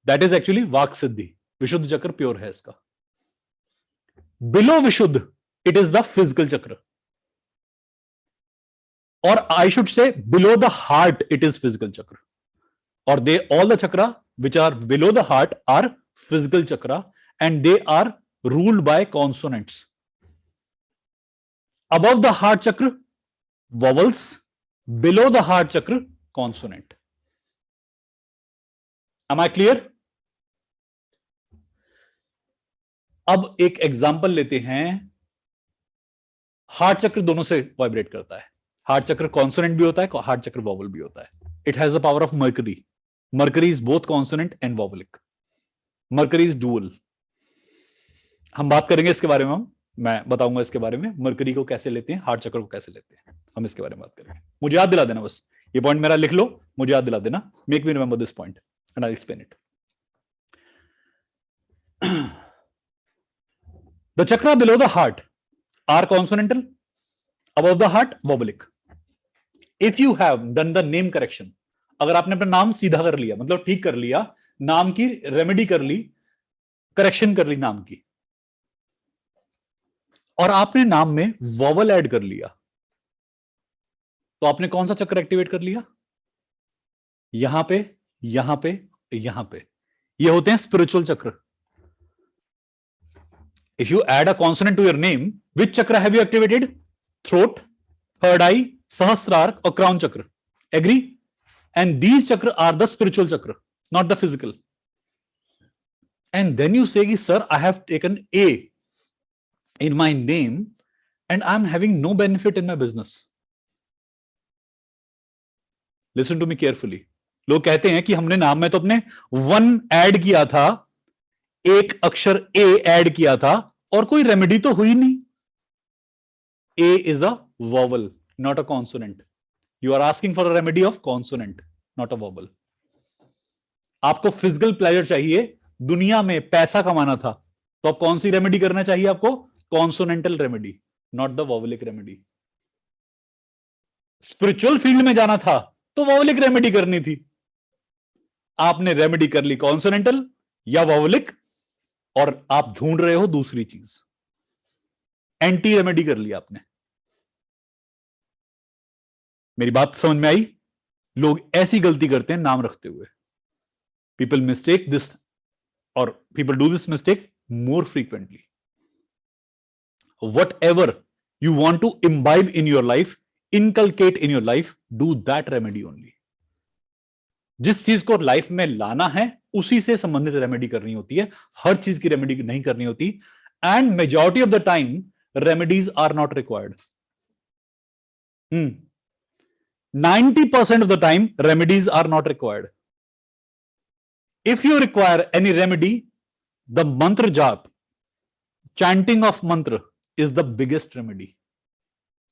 दैट इज एक्चुअली वाक सिद्धि। विशुद्ध चक्र प्योर है इसका। बिलो विशुद्ध it is the physical chakra, or I should say below the heart it is physical chakra, or they all the chakra which are below the heart are physical chakra, and they are ruled by consonants. above the heart chakra vowels, below the heart chakra consonant. Am I clear? अब एक एग्जांपल लेते हैं। हार्ट चक्र दोनों से वाइब्रेट करता है। हार्ट चक्र कॉन्सोनेंट भी होता है, हार्ट चक्र वॉवल भी होता है। It has the power of Mercury. Mercury is both consonant and vowelic. Mercury is dual. हम बात करेंगे इसके बारे में, मैं बताऊंगा इसके बारे में, मर्करी को कैसे लेते हैं, हार्ट चक्र को कैसे लेते हैं, हम इसके बारे में बात करेंगे। मुझे याद दिला देना, बस ये पॉइंट मेरा लिख लो, मुझे याद दिला देना। Make me remember this point and I explain it. The chakra below the heart are consonantal, above the heart vowelic. If you have done the name correction, अगर आपने अपना नाम सीधा कर लिया, मतलब ठीक कर लिया, नाम की रेमेडी कर ली, करेक्शन कर ली नाम की, और आपने नाम में वॉवल ऐड कर लिया, तो आपने कौन सा चक्र एक्टिवेट कर लिया? यहां पे, यहां पे, यहां पे। ये होते हैं स्पिरिचुअल चक्र। If you add a consonant to your name, which chakra have you activated? Throat, third eye, Sahasrara or crown chakra. Agree? And these chakra are the spiritual chakra, not the physical. And then you say, sir, I have taken A in my name and I'm having no benefit in my business. Listen to me carefully. लोग कहते हैं कि हमने नाम में तो अपने वन ऐड किया था, एक अक्षर ए ऐड किया था, और कोई रेमेडी तो हुई नहीं। A is a vowel, not a consonant. You are asking for a remedy of consonant, not a vowel. आपको फिजिकल प्लेजर चाहिए, दुनिया में पैसा कमाना था, तो अब कौन सी रेमेडी करना चाहिए आपको? Consonantal remedy, not the vowelic remedy. Spiritual field में जाना था तो वॉवलिक रेमेडी करनी थी। आपने रेमेडी कर ली कॉन्सोनेंटल या वॉवलिक, और आप ढूंढ रहे हो दूसरी चीज, एंटी रेमेडी कर लिया आपने। मेरी बात समझ में आई? लोग ऐसी गलती करते हैं नाम रखते हुए। पीपल मिस्टेक दिस, और people do this mistake more frequently. Whatever you want to imbibe in your life, inculcate in your life, do that remedy only. जिस चीज को लाइफ में लाना है उसी से संबंधित रेमेडी करनी होती है, हर चीज की रेमेडी नहीं करनी होती। And majority of the time remedies are not required. 90% of the time remedies are not required. If you require any remedy, the mantra jap, chanting of mantra is the biggest remedy.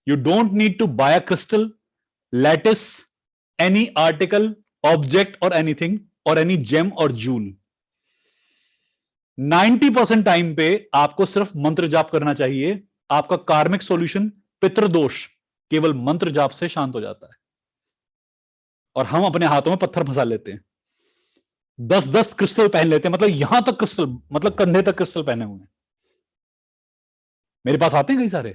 You don't need to buy a crystal, lattice, any article, object or anything, or any gem or jewel. 90% time पे आपको सिर्फ मंत्र जाप करना चाहिए। आपका कार्मिक सॉल्यूशन, पितृदोष, केवल मंत्र जाप से शांत हो जाता है। और हम अपने हाथों में पत्थर फंसा लेते हैं, 10-10 क्रिस्टल पहन लेते हैं, मतलब यहां तक क्रिस्टल, मतलब कंधे तक क्रिस्टल पहने हुए हैं। मेरे पास आते हैं कई सारे,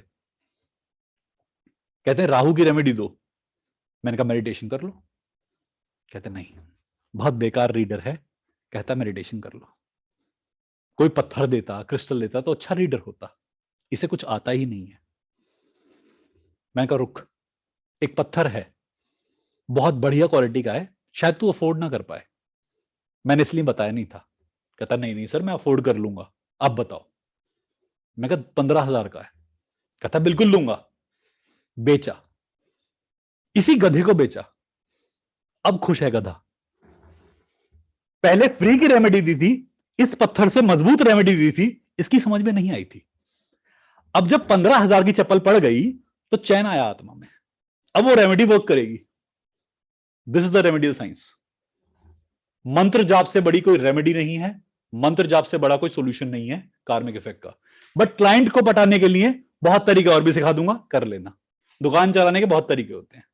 कहते हैं राहु की रेमेडी दो। मैंने कहा मेडिटेशन कर लो। कहते नहीं, बहुत बेकार रीडर है, कहता मेडिटेशन कर लो। कोई पत्थर देता, क्रिस्टल देता तो अच्छा रीडर होता, इसे कुछ आता ही नहीं है। मैंने कहा रुक, एक पत्थर है, बहुत बढ़िया क्वालिटी का है, शायद तू अफोर्ड ना कर पाए, मैंने इसलिए बताया नहीं था। कहता नहीं नहीं सर, मैं अफोर्ड कर लूंगा, आप बताओ। मैं कहा 15,000 का है। कहता बिल्कुल लूंगा। बेचा, इसी गधे को बेचा। अब खुश है गधा। पहले फ्री की रेमेडी दी थी, इस पत्थर से मजबूत रेमेडी दी थी, इसकी समझ में नहीं आई थी। अब जब 15,000 की चप्पल पड़ गई तो चैन आया आत्मा में, अब वो रेमेडी वर्क करेगी। This is the remedial science. मंत्र जाप से बड़ी कोई रेमेडी नहीं है, मंत्र जाप से बड़ा कोई सोल्यूशन नहीं है कार्मिक इफेक्ट का। बट क्लाइंट को पटाने के लिए बहुत तरीके और भी सिखा दूंगा, कर लेना। दुकान चलाने के बहुत तरीके होते हैं।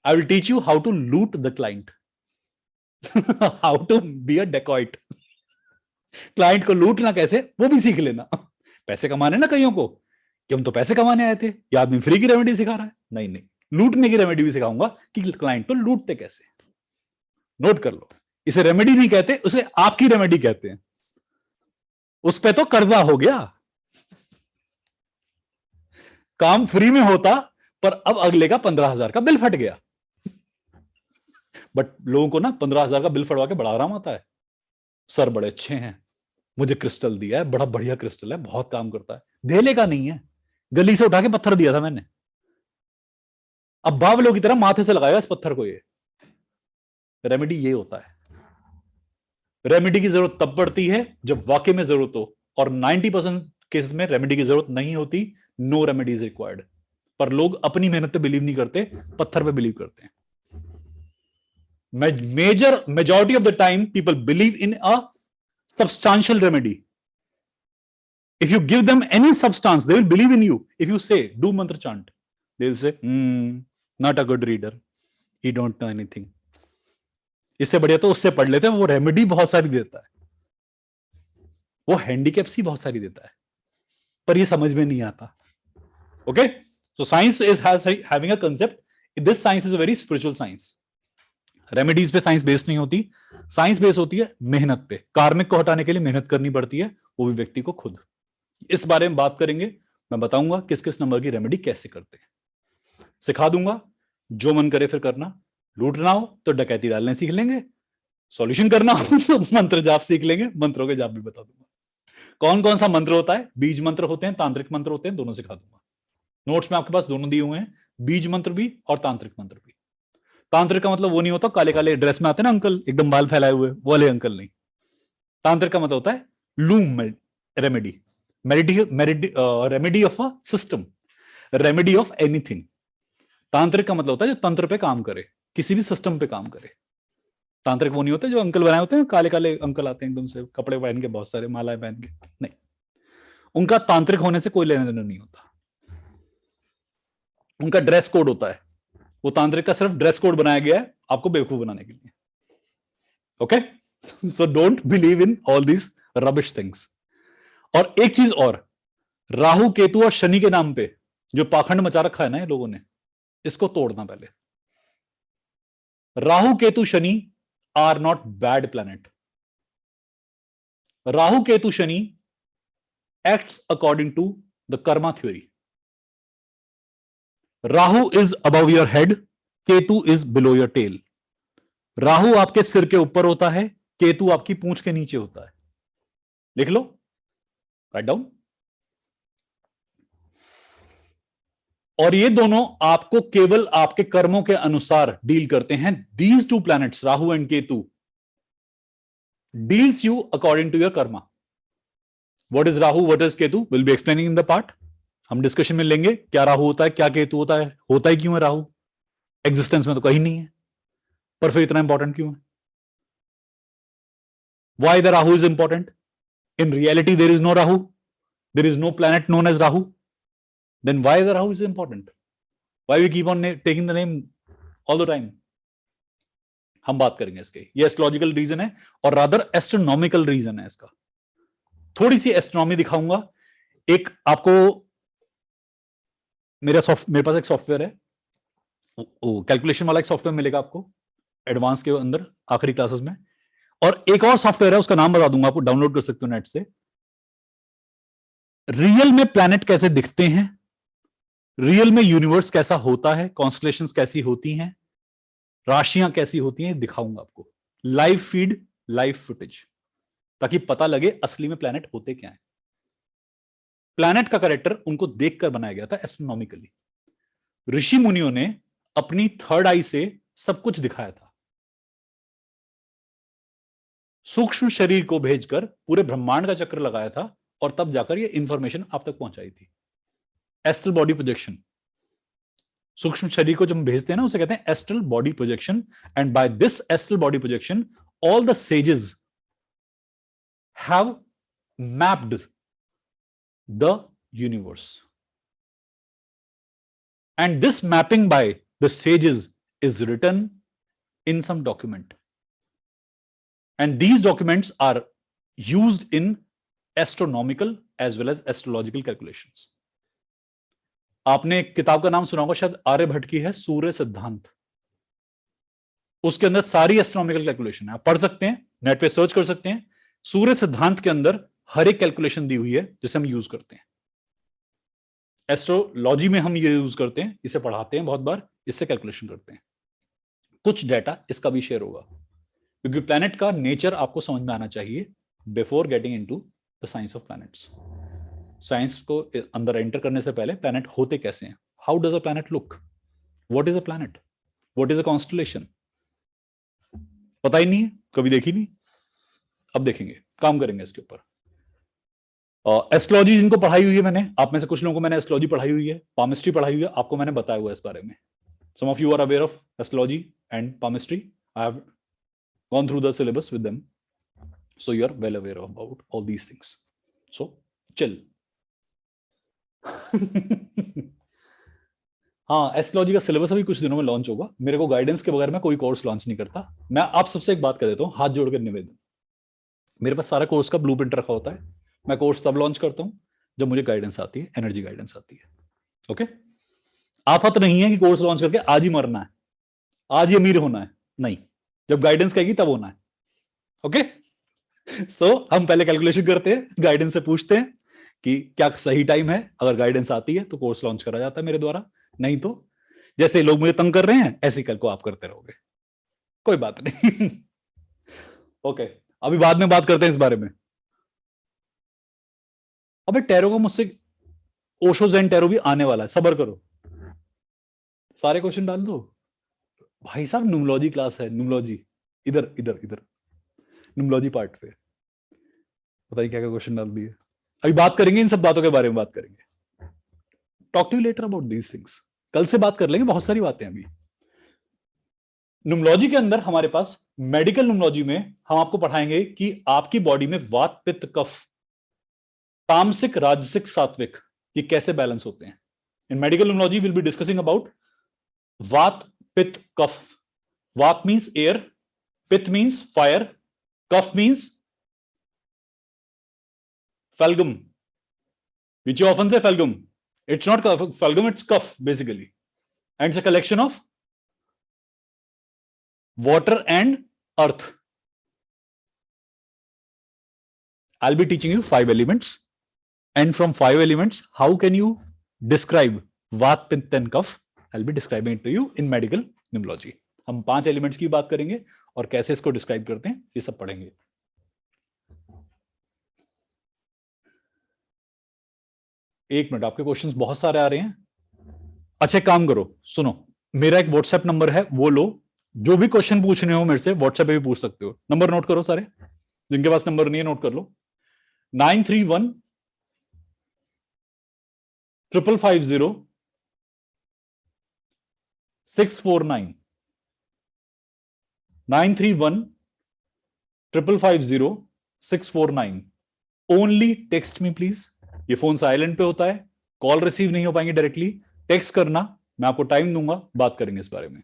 I will teach you how to loot the client, how to be a dacoit. Client को लूटना कैसे, वो भी सीख लेना। पैसे कमाने ना कईयों को कि हम तो पैसे कमाने आए थे, ये आदमी फ्री की रेमेडी सिखा रहा है। नहीं नहीं, लूटने की रेमेडी भी सिखाऊंगा कि क्लाइंट को लूटते कैसे। नोट कर लो, इसे रेमेडी नहीं कहते, उसे आपकी रेमेडी कहते हैं। उस पे तो कर्जा हो गया, काम फ्री में होता पर अब अगले का 15,000 का बिल फट गया। बट लोगों को ना 15,000 का बिल फटवा के बड़ा आराम आता है। सर बड़े अच्छे हैं, मुझे क्रिस्टल दिया है, बड़ा बढ़िया क्रिस्टल है, बहुत काम करता है। धेले का नहीं है, गली से उठा के पत्थर दिया था मैंने, अब बावलों की तरह माथे से लगाया इस पत्थर को। ये रेमेडी ये होता है। रेमेडी की जरूरत तब पड़ती है जब वाकई में जरूरत हो, और 90% केसेस में रेमेडी की जरूरत नहीं होती। No remedy is required. पर लोग अपनी मेहनत पे बिलीव नहीं करते, पत्थर पे बिलीव करते हैं। Majority of the time people believe in a substantial remedy. If you give them any substance, they will believe in you. If you say, do mantra chant, they will say, not a good reader. He don't know anything. इससे बढ़िया तो उससे पढ़ लेते हैं, वो रेमेडी बहुत सारी देता है, वो हैंडीकैप्स ही बहुत सारी देता है, पर ये समझ में नहीं आता। Okay, so science is having a concept. This science is a very spiritual science. Remedies पे साइंस बेस्ड नहीं होती, साइंस बेस्ड होती है मेहनत पे। कार्मिक को हटाने के लिए मेहनत करनी पड़ती है, वो भी व्यक्ति को खुद। इस बारे में बात करेंगे, मैं बताऊंगा किस किस नंबर की रेमेडी कैसे करते हैं, सिखा दूंगा। जो मन करे फिर करना। लूटना हो तो डकैती डालने सीख लेंगे, सॉल्यूशन करना हो तो मंत्र जाप सीख लेंगे, मंत्रों के जाप भी बता दूंगा। कौन कौन सा मंत्र होता है, बीज मंत्र होते हैं, तांत्रिक मंत्र होते हैं, दोनों सिखा दूंगा। नोट्स में आपके पास दोनों दिए हुए हैं, बीज मंत्र भी और तांत्रिक मंत्र भी। तांत्रिक का मतलब वो नहीं होता काले काले ड्रेस में आते ना अंकल, एकदम बाल फैलाए हुए, वो वाले अंकल नहीं। तांत्रिक का मतलब होता है loom remedy, remedy of a system, remedy of anything. तांत्रिक का मतलब होता है जो तंत्र पे काम करे, किसी भी सिस्टम पे काम करे। तांत्रिक वो नहीं होते जो अंकल बनाए होते हैं, काले काले अंकल आते हैं एकदम से कपड़े पहन के, बहुत सारे मालाएं पहन के, नहीं, उनका तांत्रिक होने से कोई लेना देना नहीं होता। उनका ड्रेस कोड होता है, वो तांत्रिक का सिर्फ ड्रेस कोड बनाया गया है आपको बेवकूफ बनाने के लिए। Okay, so don't believe in all these rubbish things. और एक चीज और, राहु केतु और शनि के नाम पे जो पाखंड मचा रखा है ना ये लोगों ने, इसको तोड़ना पहले। Rahu Ketu Shani are not bad planet. Rahu Ketu Shani acts according to the karma theory. Rahu is above your head, Ketu is below your tail. Rahu आपके सिर के ऊपर होता है, केतु आपकी पूंछ के नीचे होता है। लिख लो, राइट डाउन। और ये दोनों आपको केवल आपके कर्मों के अनुसार डील करते हैं। These two planets, Rahu and Ketu, deals you according to your karma. What is Rahu, what is Ketu, will be explaining in the part. हम डिस्कशन में लेंगे क्या राहु होता है, क्या केतु होता है क्यों है राहु, एग्जिस्टेंस में तो कहीं नहीं है, पर फिर इतना इंपॉर्टेंट क्यों है। Why the Rahu is important? In reality, there is no Rahu. There is no planet known as Rahu. Then why the Rahu is important? Why we keep on taking the name all the time? हम बात करेंगे इसके। ये एस्ट्रोलॉजिकल रीजन है और रादर एस्ट्रोनॉमिकल रीजन है इसका। थोड़ी सी एस्ट्रोनॉमी दिखाऊंगा। एक आपको मेरे पास एक सॉफ्टवेयर है, कैलकुलेशन वाला एक सॉफ्टवेयर मिलेगा आपको। एडवांस के अंदर आखिरी क्लासेस में। और एक और सॉफ्टवेयर है, उसका नाम बता दूंगा आपको, डाउनलोड कर सकते हो नेट से। रियल में प्लैनेट कैसे दिखते हैं, रियल में यूनिवर्स कैसा होता है, कॉन्स्टलेशंस कैसी होती हैं, राशियां कैसी होती हैं, दिखाऊंगा आपको लाइव फीड, लाइव फुटेज, ताकि पता लगे असली में प्लैनेट होते क्या है। प्लैनेट का कैरेक्टर उनको देखकर बनाया गया था एस्ट्रोनॉमिकली। ऋषि मुनियों ने अपनी थर्ड आई से सब कुछ दिखाया था, सूक्ष्म शरीर को भेजकर पूरे ब्रह्मांड का चक्र लगाया था, और तब जाकर ये इंफॉर्मेशन आप तक पहुंचाई थी। एस्ट्रल बॉडी प्रोजेक्शन, सूक्ष्म शरीर को जब हम भेजते हैं ना, उसे कहते हैं astral body projection. And by this astral body projection all the sages have mapped the universe, and this mapping by the sages is written in some document, and these documents are used in astronomical as well as astrological calculations. आपने एक किताब का नाम सुना होगा शायद, आर्यभट्ट की है, सूर्य सिद्धांत। उसके अंदर सारी एस्ट्रोनॉमिकल कैलकुलेशन है, आप पढ़ सकते हैं, नेट पे सर्च कर सकते हैं। सूर्य सिद्धांत के अंदर हर एक कैलकुलेशन दी हुई है जिसे हम यूज करते हैं। एस्ट्रोलॉजी में हम ये यूज करते हैं, इसे पढ़ाते हैं बहुत बार, इससे कैलकुलेशन करते हैं। कुछ डाटा इसका भी शेयर होगा, क्योंकि प्लैनेट का नेचर आपको समझ में आना चाहिए before getting into the science of planets. Science को अंदर एंटर करने से पहले प्लैनेट होते कैसे हैं, how does a planet look, what is a planet, what is a constellation, पता ही नहीं है, कभी देखी नहीं। अब देखेंगे, काम करेंगे इसके ऊपर। एस्ट्रोलॉजी जिनको पढ़ाई हुई है मैंने, आप में से कुछ लोगों को मैंने एस्ट्रोलॉजी पढ़ाई हुई है, पामिस्ट्री पढ़ाई हुई है, आपको मैंने बताया हुआ है इस बारे में। Some of you are aware of astrology and palmistry, I have gone through the syllabus with them, so you are well aware about all these things, so chill. हाँ, एस्ट्रोलॉजी का सिलेबस अभी कुछ दिनों में लॉन्च होगा। मेरे को गाइडेंस के बगैर मैं कोई कोर्स लॉन्च नहीं करता। मैं आप सबसे एक बात कर देता हूँ, हाथ जोड़कर निवेदन, मेरे पास सारा कोर्स का ब्लूप्रिंट रखा होता है। मैं कोर्स तब लॉन्च करता हूँ जब मुझे गाइडेंस आती है, एनर्जी गाइडेंस आती है। ओके, आफत नहीं है कि कोर्स लॉन्च करके आज ही मरना है, आज ही अमीर होना है, नहीं, जब गाइडेंस कहेगी तब होना है। ओके, सो हम पहले कैलकुलेशन करते हैं, गाइडेंस से पूछते हैं कि क्या सही टाइम है। अगर गाइडेंस आती है तो कोर्स लॉन्च करा जाता है मेरे द्वारा, नहीं तो जैसे लोग मुझे तंग कर रहे हैं ऐसे कल को आप करते रहोगे, कोई बात नहीं। ओके, अभी बाद में बात करते हैं इस बारे में। अबे टैरो का मुझसे ओशो ज़ेन टैरो भी आने वाला है, सब्र करो, सारे क्वेश्चन डाल दो भाई साहब। न्यूमोलॉजी क्लास है, न्यूमोलॉजी, इधर इधर इधर न्यूमोलॉजी पार्ट पे पता नहीं क्या क्या क्वेश्चन डाल दिए। अभी बात करेंगे इन सब बातों के बारे में, बात करेंगे। Talk to you later about these things, कल से बात कर लेंगे, बहुत सारी बातें अभी। न्यूमोलॉजी के अंदर हमारे पास, मेडिकल न्यूमोलॉजी में हम आपको पढ़ाएंगे कि आपकी बॉडी में वात पित्त कफ, तामसिक राजसिक सात्विक, ये कैसे बैलेंस होते हैं। In medical numerology will be discussing about vata pitta kapha. Vata means air, pitta means fire, kapha means falgum, which you often say falgum. It's not falgum, it's cuff basically, and it's a collection of water and earth. I'll be teaching you 5 elements, and from 5 elements how can you describe vat pitta and kapha, I'll be describing it to you in medical pneumology. हम 5 एलिमेंट्स की बात करेंगे और कैसे इसको डिस्क्राइब करते हैं ये सब पढ़ेंगे। एक मिनट, आपके क्वेश्चंस बहुत सारे आ रहे हैं। अच्छा काम करो, सुनो, मेरा एक व्हाट्सएप नंबर है, वो लो, जो भी क्वेश्चन पूछने हो मेरे से व्हाट्सएप पे भी पूछ सकते हो। नंबर नोट करो सारे, जिनके पास नंबर नहीं है नोट कर लो। 931 550 649, 931 550 649। Only text me please. ये फोन साइलेंट पे होता है, कॉल रिसीव नहीं हो पाएंगे डायरेक्टली, टेक्स्ट करना, मैं आपको टाइम दूंगा, बात करेंगे इस बारे में।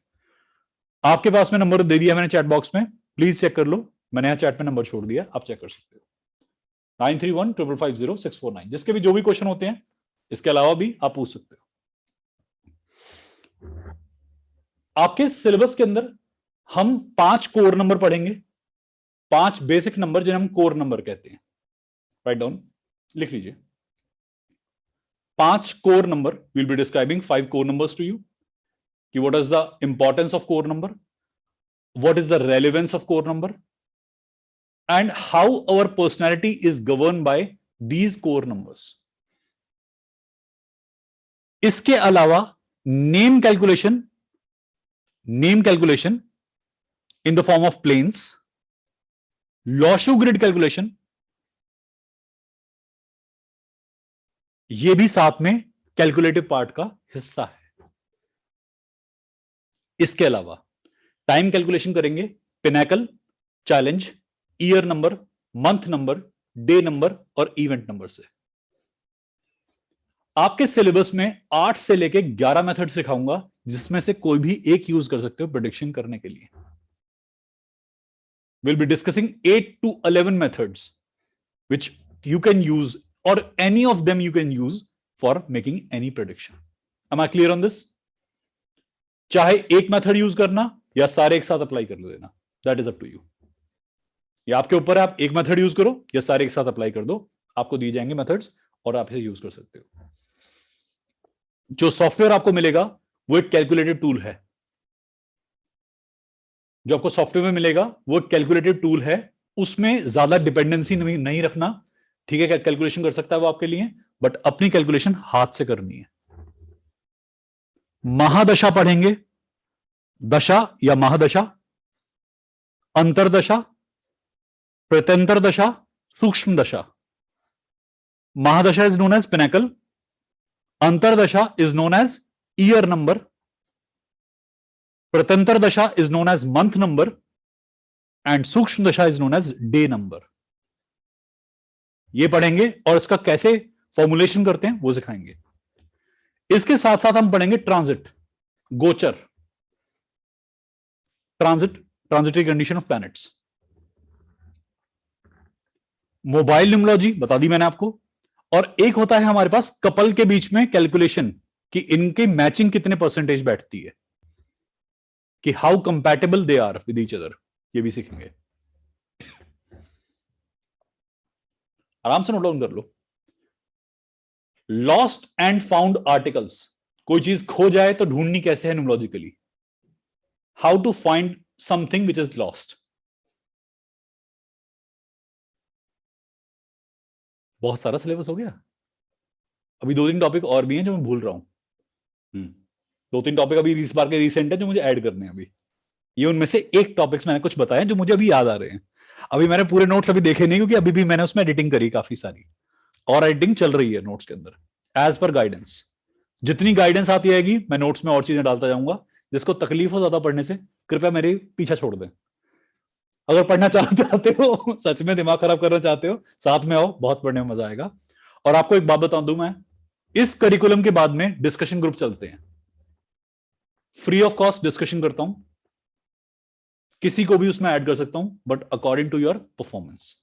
आपके पास में नंबर दे दिया मैंने चैट बॉक्स में, प्लीज चेक कर लो, मैंने यहां चैट में नंबर छोड़ दिया, आप चेक कर सकते हो। 931 550 649। जिसके भी जो भी क्वेश्चन होते हैं, इसके अलावा भी आप पूछ सकते हो। आपके सिलेबस के अंदर हम 5 कोर नंबर पढ़ेंगे, 5 बेसिक नंबर जिन्हें हम कोर नंबर कहते हैं। राइट डाउन, लिख लीजिए। 5 core number, will be describing 5 core numbers to you, कि what is the importance of core number, what is the relevance of core number, and how our personality is governed by these core numbers. इसके अलावा name calculation in the form of planes, Lo Shu grid calculation, ये भी साथ में कैलकुलेटिव पार्ट का हिस्सा है। इसके अलावा टाइम कैलकुलेशन करेंगे, pinnacle, challenge, year number, month number, day number और इवेंट नंबर से। आपके सिलेबस में 8 से लेके 11 मेथड सिखाऊंगा, जिसमें से कोई भी एक यूज कर सकते हो प्रेडिक्शन करने के लिए। Will be discussing 8 to 11 methods which you can use, और any of them you can use for making any prediction. Am I clear on this? चाहे एक मेथड यूज करना या सारे एक साथ अप्लाई कर देना, that is up to you. ये आपके ऊपर है, आप एक मेथड यूज करो या सारे एक साथ अप्लाई कर दो, आपको दिए जाएंगे मेथड्स और आप इसे यूज कर सकते हो। जो सॉफ्टवेयर आपको मिलेगा वो एक कैलकुलेटिव टूल है। जो आपको सॉफ्टवेयर में मिलेगा वो एक कैलकुलेटिव टूल है, उसमें ज्यादा डिपेंडेंसी नहीं रखना। ठीक है, कैलकुलेशन कर सकता है वो आपके लिए, बट अपनी कैलकुलेशन हाथ से करनी है। महादशा पढ़ेंगे, दशा या महादशा, अंतरदशा, प्रत्यंतर दशा, सूक्ष्म दशा। Mahadasha is known as pinnacle, antardasha is known as year number, pratyantar dasha is known as month number, and sukshma dasha is known as day number. ये पढ़ेंगे और इसका कैसे फॉर्मुलेशन करते हैं वो सिखाएंगे। इसके साथ साथ हम पढ़ेंगे ट्रांजिट, गोचर, transitory condition of planets, mobile numerology बता दी मैंने आपको, और एक होता है हमारे पास कपल के बीच में कैलकुलेशन कि इनकी मैचिंग कितने परसेंटेज बैठती है, कि how compatible they are with each other, ये भी सीखेंगे। आराम से नोट डाउन कर लो। लॉस्ट एंड फाउंड आर्टिकल्स, कोई चीज खो जाए तो ढूंढनी कैसे है numerologically, how to find something which is lost. बहुत सारा सिलेबस हो गया। अभी 2-3 टॉपिक और भी हैं जो मैं भूल रहा हूं। 2-3 टॉपिक अभी इस बार के रिसेंट है जो मुझे ऐड करने हैं। अभी ये उनमें से एक टॉपिक्स मैंने कुछ बताए जो मुझे अभी याद आ रहे हैं। अभी मैंने पूरे नोट्स अभी देखे नहीं, क्योंकि अभी भी मैंने उसमें एडिटिंग करी काफी सारी, और एडिटिंग चल रही है नोट्स के अंदर एज पर गाइडेंस। जितनी गाइडेंस आती रहेगी मैं नोट्स में और चीजें डालता जाऊंगा। जिसको तकलीफ हो ज्यादा पढ़ने से कृपया मेरे पीछा छोड़ दें। अगर पढ़ना चाहते हो, सच में दिमाग खराब करना चाहते हो, साथ में आओ, बहुत पढ़ने में मजा आएगा। और आपको एक बात बता दूं, मैं इस करिकुलम के बाद में डिस्कशन ग्रुप चलते हैं, फ्री ऑफ कॉस्ट डिस्कशन करता हूं, किसी को भी उसमें ऐड कर सकता हूं, but according to your performance.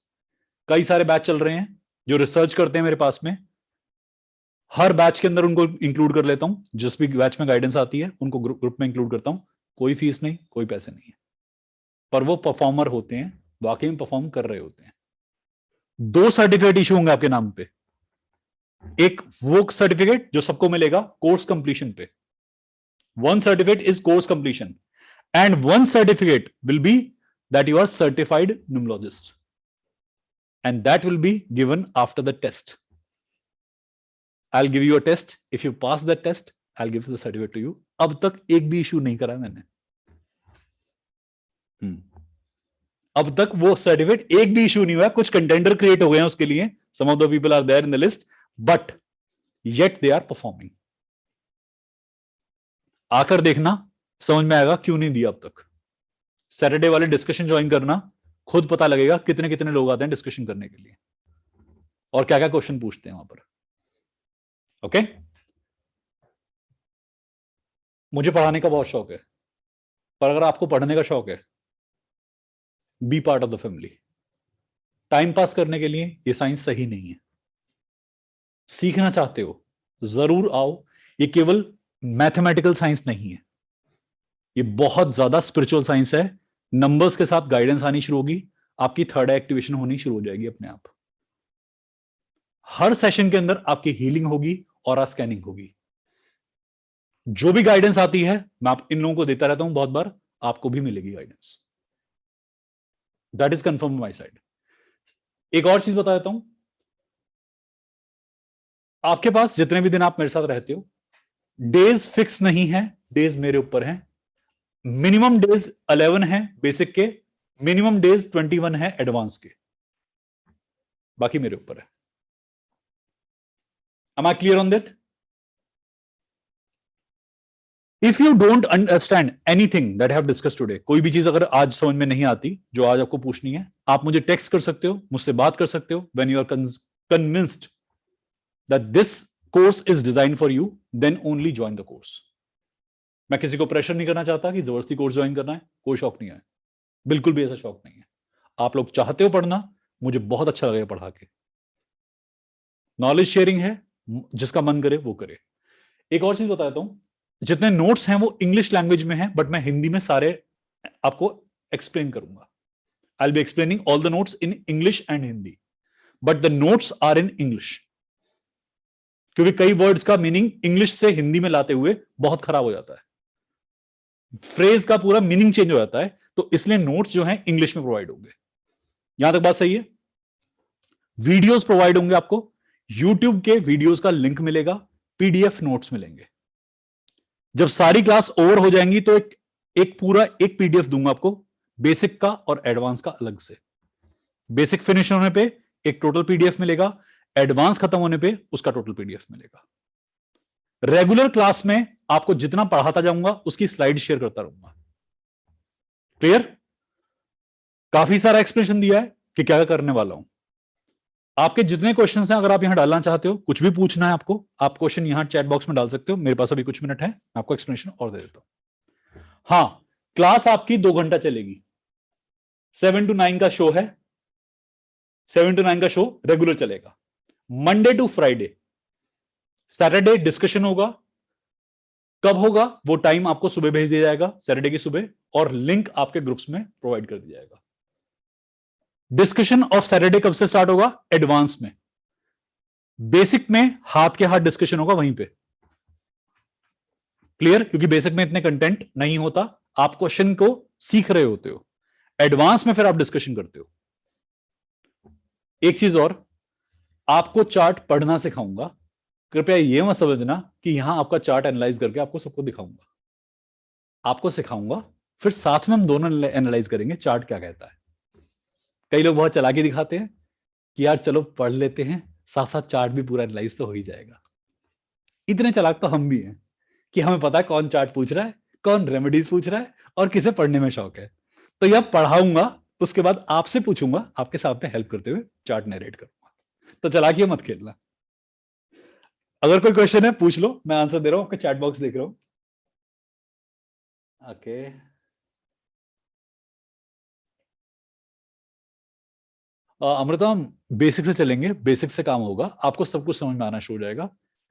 कई सारे बैच चल रहे हैं जो रिसर्च करते हैं मेरे पास में, हर बैच के अंदर उनको इंक्लूड कर लेता हूं। जिस भी बैच में गाइडेंस आती है उनको ग्रुप में इंक्लूड करता हूं। कोई फीस नहीं, कोई पैसे नहीं है, पर वो परफॉर्मर होते हैं, वाकई में परफॉर्म कर रहे होते हैं। 2 सर्टिफिकेट इशू होंगे आपके नाम पे। एक वो सर्टिफिकेट जो सबको मिलेगा कोर्स कंप्लीशन पे, 1 certificate is course completion, and 1 certificate will be that you are certified numerologist, and that will be given after the test. I'll give you a test. If you pass that test, I'll give the certificate to you. अब तक एक भी इशू नहीं करा मैंने। अब तक वो सर्टिफिकेट एक भी इशू नहीं हुआ। कुछ कंटेंडर क्रिएट हो गए हैं उसके लिए, some of the people are there in the list, but yet they are performing. आकर देखना, समझ में आएगा क्यों नहीं दिया अब तक। सैटरडे वाले डिस्कशन ज्वाइन करना, खुद पता लगेगा कितने कितने लोग आते हैं डिस्कशन करने के लिए और क्या क्या क्वेश्चन पूछते हैं वहां पर। ओके, मुझे पढ़ाने का बहुत शौक है, पर अगर आपको पढ़ने का शौक है, be part of the family. Time pass करने के लिए ये साइंस सही नहीं है। सीखना चाहते हो जरूर आओ। ये केवल मैथमेटिकल साइंस नहीं है, ये बहुत ज्यादा स्पिरिचुअल साइंस है। नंबर्स के साथ गाइडेंस आनी शुरू होगी, आपकी थर्ड एक्टिवेशन होनी शुरू हो जाएगी अपने आप। हर सेशन के अंदर आपकी हीलिंग होगी और स्कैनिंग होगी। जो भी गाइडेंस आती है मैं आप इन लोगों को देता रहता हूं बहुत बार, आपको भी मिलेगी guidance. That is confirm my side. एक और चीज बता देता हूं, आपके पास जितने भी दिन आप मेरे साथ रहते हो, डेज फिक्स नहीं है, डेज मेरे ऊपर है। मिनिमम डेज 11 है बेसिक के, मिनिमम डेज 21 है एडवांस के, बाकी मेरे ऊपर है। Am I clear on that? If you don't understand anything that I have discussed today, कोई भी चीज अगर आज समझ में नहीं आती जो आज आपको पूछनी है, आप मुझे टेक्स्ट कर सकते हो, मुझसे बात कर सकते हो। When you are convinced that this course is designed for you, then only join the course. मैं किसी को प्रेशर नहीं करना चाहता कि जबरदस्ती कोर्स ज्वाइन करना है, कोई शौक नहीं है, बिल्कुल भी ऐसा शौक नहीं है। आप लोग चाहते हो पढ़ना, मुझे बहुत अच्छा लगेगा पढ़ा के। नॉलेज शेयरिंग है, जिसका मन करे वो करे। एक और चीज बताता हूं, जितने नोट्स हैं वो इंग्लिश लैंग्वेज में हैं, बट मैं हिंदी में सारे आपको एक्सप्लेन करूंगा। I will be explaining all the notes in English and Hindi, but the notes are in English, क्योंकि कई वर्ड्स का मीनिंग इंग्लिश से हिंदी में लाते हुए बहुत खराब हो जाता है, फ्रेज का पूरा मीनिंग चेंज हो जाता है, तो इसलिए नोट्स जो हैं इंग्लिश में प्रोवाइड होंगे। यहां तक बात सही है? वीडियोस प्रोवाइड होंगे आपको, यूट्यूब के वीडियोस का लिंक मिलेगा, पीडीएफ नोट्स मिलेंगे। जब सारी क्लास ओवर हो जाएंगी तो एक पूरा एक पीडीएफ दूंगा आपको, बेसिक का और एडवांस का अलग से। बेसिक फिनिश होने पे एक टोटल पीडीएफ मिलेगा, एडवांस खत्म होने पे उसका टोटल पीडीएफ मिलेगा। रेगुलर क्लास में आपको जितना पढ़ाता जाऊंगा उसकी स्लाइड शेयर करता रहूंगा। क्लियर? काफी सारा एक्सप्लेनेशन दिया है कि क्या करने वाला हूं। आपके जितने क्वेश्चन हैं अगर आप यहां डालना चाहते हो, कुछ भी पूछना है आपको, आप क्वेश्चन यहां चैट बॉक्स में डाल सकते हो। मेरे पास अभी कुछ मिनट है, आपको एक्सप्लेनेशन और दे देता हूं। हाँ, क्लास आपकी 2 घंटा चलेगी। 7 to 9 का शो है, 7 to 9 का शो रेगुलर चलेगा। Monday to Friday, Saturday discussion होगा। कब होगा वो टाइम आपको सुबह भेज दिया जाएगा, सैटरडे की सुबह, और लिंक आपके ग्रुप्स में प्रोवाइड कर दिया जाएगा। डिस्कशन ऑफ सैटरडे कब से स्टार्ट होगा? एडवांस में। बेसिक में हाथ के हाथ डिस्कशन होगा वहीं पे। क्लियर? क्योंकि बेसिक में इतने कंटेंट नहीं होता, आप क्वेश्चन को सीख रहे होते हो, एडवांस में फिर आप डिस्कशन करते हो। एक चीज और, आपको चार्ट पढ़ना सिखाऊंगा। कृपया यह मत समझना कि यहां आपका चार्ट एनालाइज करके आपको सबको दिखाऊंगा। आपको सिखाऊंगा, फिर साथ में हम दोनों एनालाइज करेंगे चार्ट क्या कहता है। कई लोग बहुत चालाकी दिखाते हैं कि यार चलो पढ़ लेते हैं, साथ साथ चार्ट भी पूरा एनालाइज तो हो ही जाएगा। इतने चालाक तो हम भी हैं कि हमें पता है कौन चार्ट पूछ रहा है, कौन रेमेडीज पूछ रहा है, और किसे पढ़ने में शौक है। तो यह पढ़ाऊंगा, उसके बाद आपसे पूछूंगा, आपके साथ में हेल्प करते हुए चार्ट नरेट करूंगा। तो चालाकी मत खेलना। अगर कोई क्वेश्चन है पूछ लो, मैं आंसर दे रहा हूं, आपका चैट बॉक्स देख रहा हूं। ओके, अमृता, हम बेसिक से चलेंगे, बेसिक से काम होगा, आपको सब कुछ समझ में आना शुरू हो जाएगा।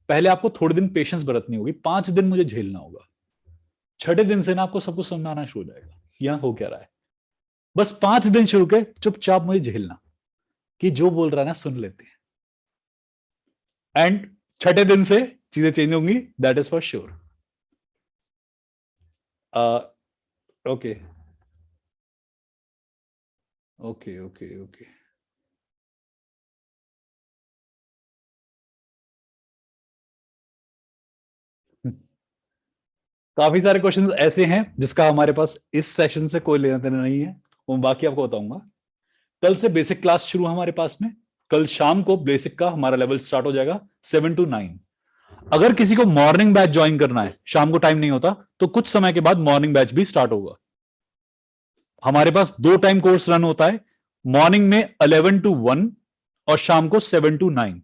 पहले आपको थोड़े दिन पेशेंस बरतनी होगी, 5 दिन मुझे झेलना होगा। 6ठे दिन से ना आपको सब कुछ समझ में आना शुरू हो जाएगा यहां हो क्या रहा है। बस 5 दिन शुरू के चुपचाप मुझे झेलना कि जो बोल रहा है ना सुन लेते हैं, एंड 6ठे दिन से चीजें चेंज होंगी, that is for sure. Okay okay okay okay, काफी सारे क्वेश्चंस ऐसे हैं जिसका हमारे पास इस सेशन से कोई लेना देना नहीं है, वो बाकी आपको बताऊंगा। कल से बेसिक क्लास शुरू है हमारे पास में। कल शाम को बेसिक का हमारा लेवल स्टार्ट हो जाएगा 7 to 9। अगर किसी को मॉर्निंग बैच ज्वाइन करना है, शाम को टाइम नहीं होता, तो कुछ समय के बाद मॉर्निंग बैच भी स्टार्ट होगा। हमारे पास 2 टाइम कोर्स रन होता है, मॉर्निंग में 11 to 1 और शाम को 7 to 9।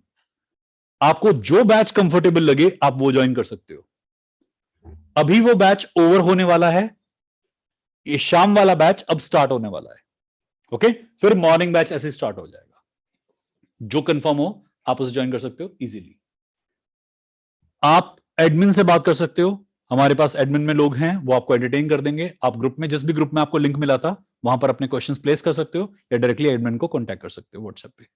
आपको जो बैच कंफर्टेबल लगे आप वो ज्वाइन कर सकते हो। अभी वो बैच ओवर होने वाला है, ये शाम वाला बैच अब स्टार्ट होने वाला है। ओके, फिर मॉर्निंग बैच ऐसे स्टार्ट हो जाएगा। जो कंफर्म हो आप उसे ज्वाइन कर सकते हो इजीली। आप एडमिन से बात कर सकते हो, हमारे पास एडमिन में लोग हैं, वो आपको एंटरटेन कर देंगे। आप ग्रुप में, जिस भी ग्रुप में आपको लिंक मिला था, वहां पर अपने क्वेश्चंस प्लेस कर सकते हो या डायरेक्टली एडमिन को कांटेक्ट कर सकते हो व्हाट्सएप पे।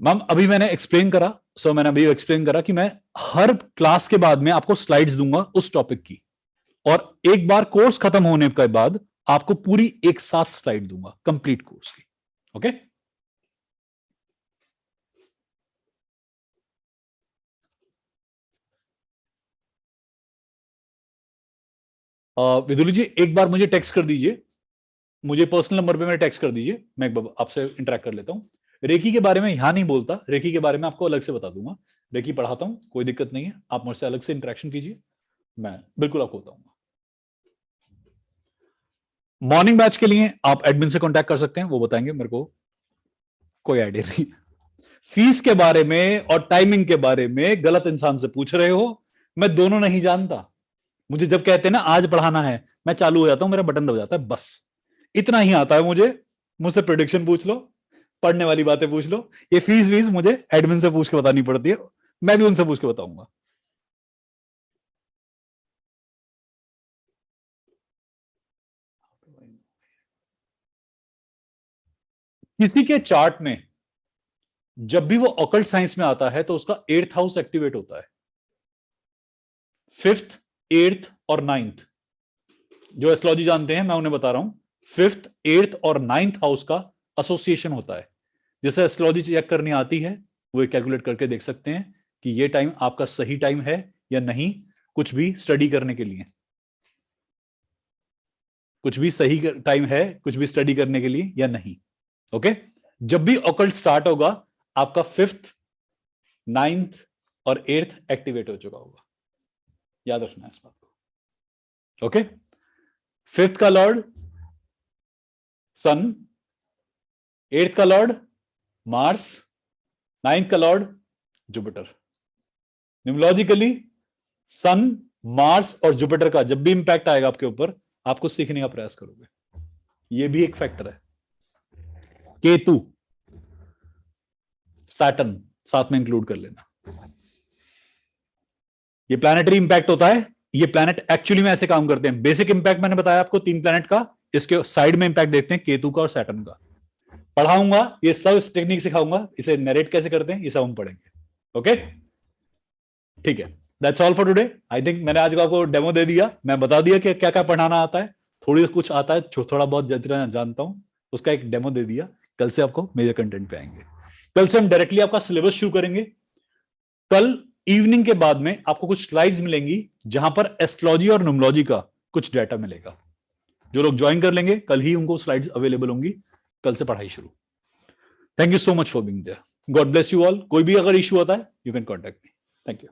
मैम अभी मैंने एक्सप्लेन करा, मैंने अभी एक्सप्लेन करा कि मैं हर क्लास के बाद में आपको स्लाइड्स दूंगा उस टॉपिक की, और एक बार कोर्स खत्म होने के बाद आपको पूरी एक साथ स्लाइड दूंगा कंप्लीट कोर्स की। ओके विदुली जी, एक बार मुझे टेक्स्ट कर दीजिए, मुझे पर्सनल नंबर पे मेरे टेक्स्ट कर दीजिए, मैं आपसे इंटरेक्ट कर लेता हूँ। रेकी के बारे में यहां नहीं बोलता, रेकी के बारे में आपको अलग से बता दूंगा। रेकी पढ़ाता हूँ, कोई दिक्कत नहीं है, आप मुझसे अलग से इंटरेक्शन कीजिए, मैं बिल्कुल आपको बताऊंगा। मॉर्निंग बैच के लिए आप एडमिन से कांटेक्ट कर सकते हैं, वो बताएंगे, मेरे को कोई आइडिया नहीं। फीस के बारे में और टाइमिंग के बारे में गलत इंसान से पूछ रहे हो, मैं दोनों नहीं जानता। मुझे जब कहते हैं ना आज पढ़ाना है, मैं चालू हो जाता हूं, मेरा बटन दब जाता है, बस इतना ही आता है मुझे। मुझसे प्रेडिक्शन पूछ लो, पढ़ने वाली बातें पूछ लो, ये फीस वीस मुझे एडमिन से पूछ के बतानी पड़ती है, मैं भी उनसे पूछ के बताऊंगा। किसी के चार्ट में जब भी वो ऑकल्ट साइंस में आता है तो उसका 8th हाउस एक्टिवेट होता है, 5th, 8th और 9th। जो एस्ट्रोलॉजी जानते हैं मैं उन्हें बता रहा हूं, 5th, 8th और 9th हाउस का एसोसिएशन होता है। जैसे एस्ट्रोलॉजी चेक करनी आती है, वो कैलकुलेट करके देख सकते हैं कि ये टाइम आपका सही टाइम है या नहीं, कुछ भी स्टडी करने के लिए, कुछ भी सही टाइम है कुछ भी स्टडी करने के लिए या नहीं। ओके, जब भी ऑकल्ट स्टार्ट होगा आपका 5th, 9th और 8th एक्टिवेट हो चुका होगा, याद रखना है इस बात को। ओके, 5th का लॉर्ड सन, 8th का लॉर्ड मार्स, 9th का लॉर्ड जुपिटर। न्यूमोलॉजिकली सन, मार्स और जुपिटर का जब भी इंपैक्ट आएगा आपके ऊपर, आपको सीखने का प्रयास करोगे। ये भी एक फैक्टर है। केतु, सैटर्न साथ में इंक्लूड कर लेना। ये प्लैनेटरी इंपैक्ट होता है, ये प्लैनेट एक्चुअली में ऐसे काम करते हैं। बेसिक इंपैक्ट मैंने बताया आपको 3 प्लैनेट का, इसके साइड में इंपैक्ट देखते हैं केतु का और सैटर्न का। पढ़ाऊंगा ये सब, टेक्निक सिखाऊंगा, इसे नरेट कैसे करते हैं ये सब हम पढ़ेंगे। ओके ठीक है, that's all for today. I think मैंने आज आपको डेमो दे दिया, मैं बता दिया कि क्या क्या पढ़ाना आता है, थोड़ी कुछ आता है, थोड़ा बहुत जितना जानता हूं उसका एक डेमो दे दिया। कल से आपको मेजर कंटेंट पे आएंगे, कल से हम डायरेक्टली आपका सिलेबस शुरू करेंगे। कल इवनिंग के बाद में आपको कुछ स्लाइड्स मिलेंगी जहां पर एस्ट्रोलॉजी और न्यूमरोलॉजी का कुछ डाटा मिलेगा। जो लोग ज्वाइन कर लेंगे कल ही उनको स्लाइड्स अवेलेबल होंगी, कल से पढ़ाई शुरू। Thank you so much for being there, God bless you all. कोई भी अगर इश्यू होता है you can contact me. Thank you.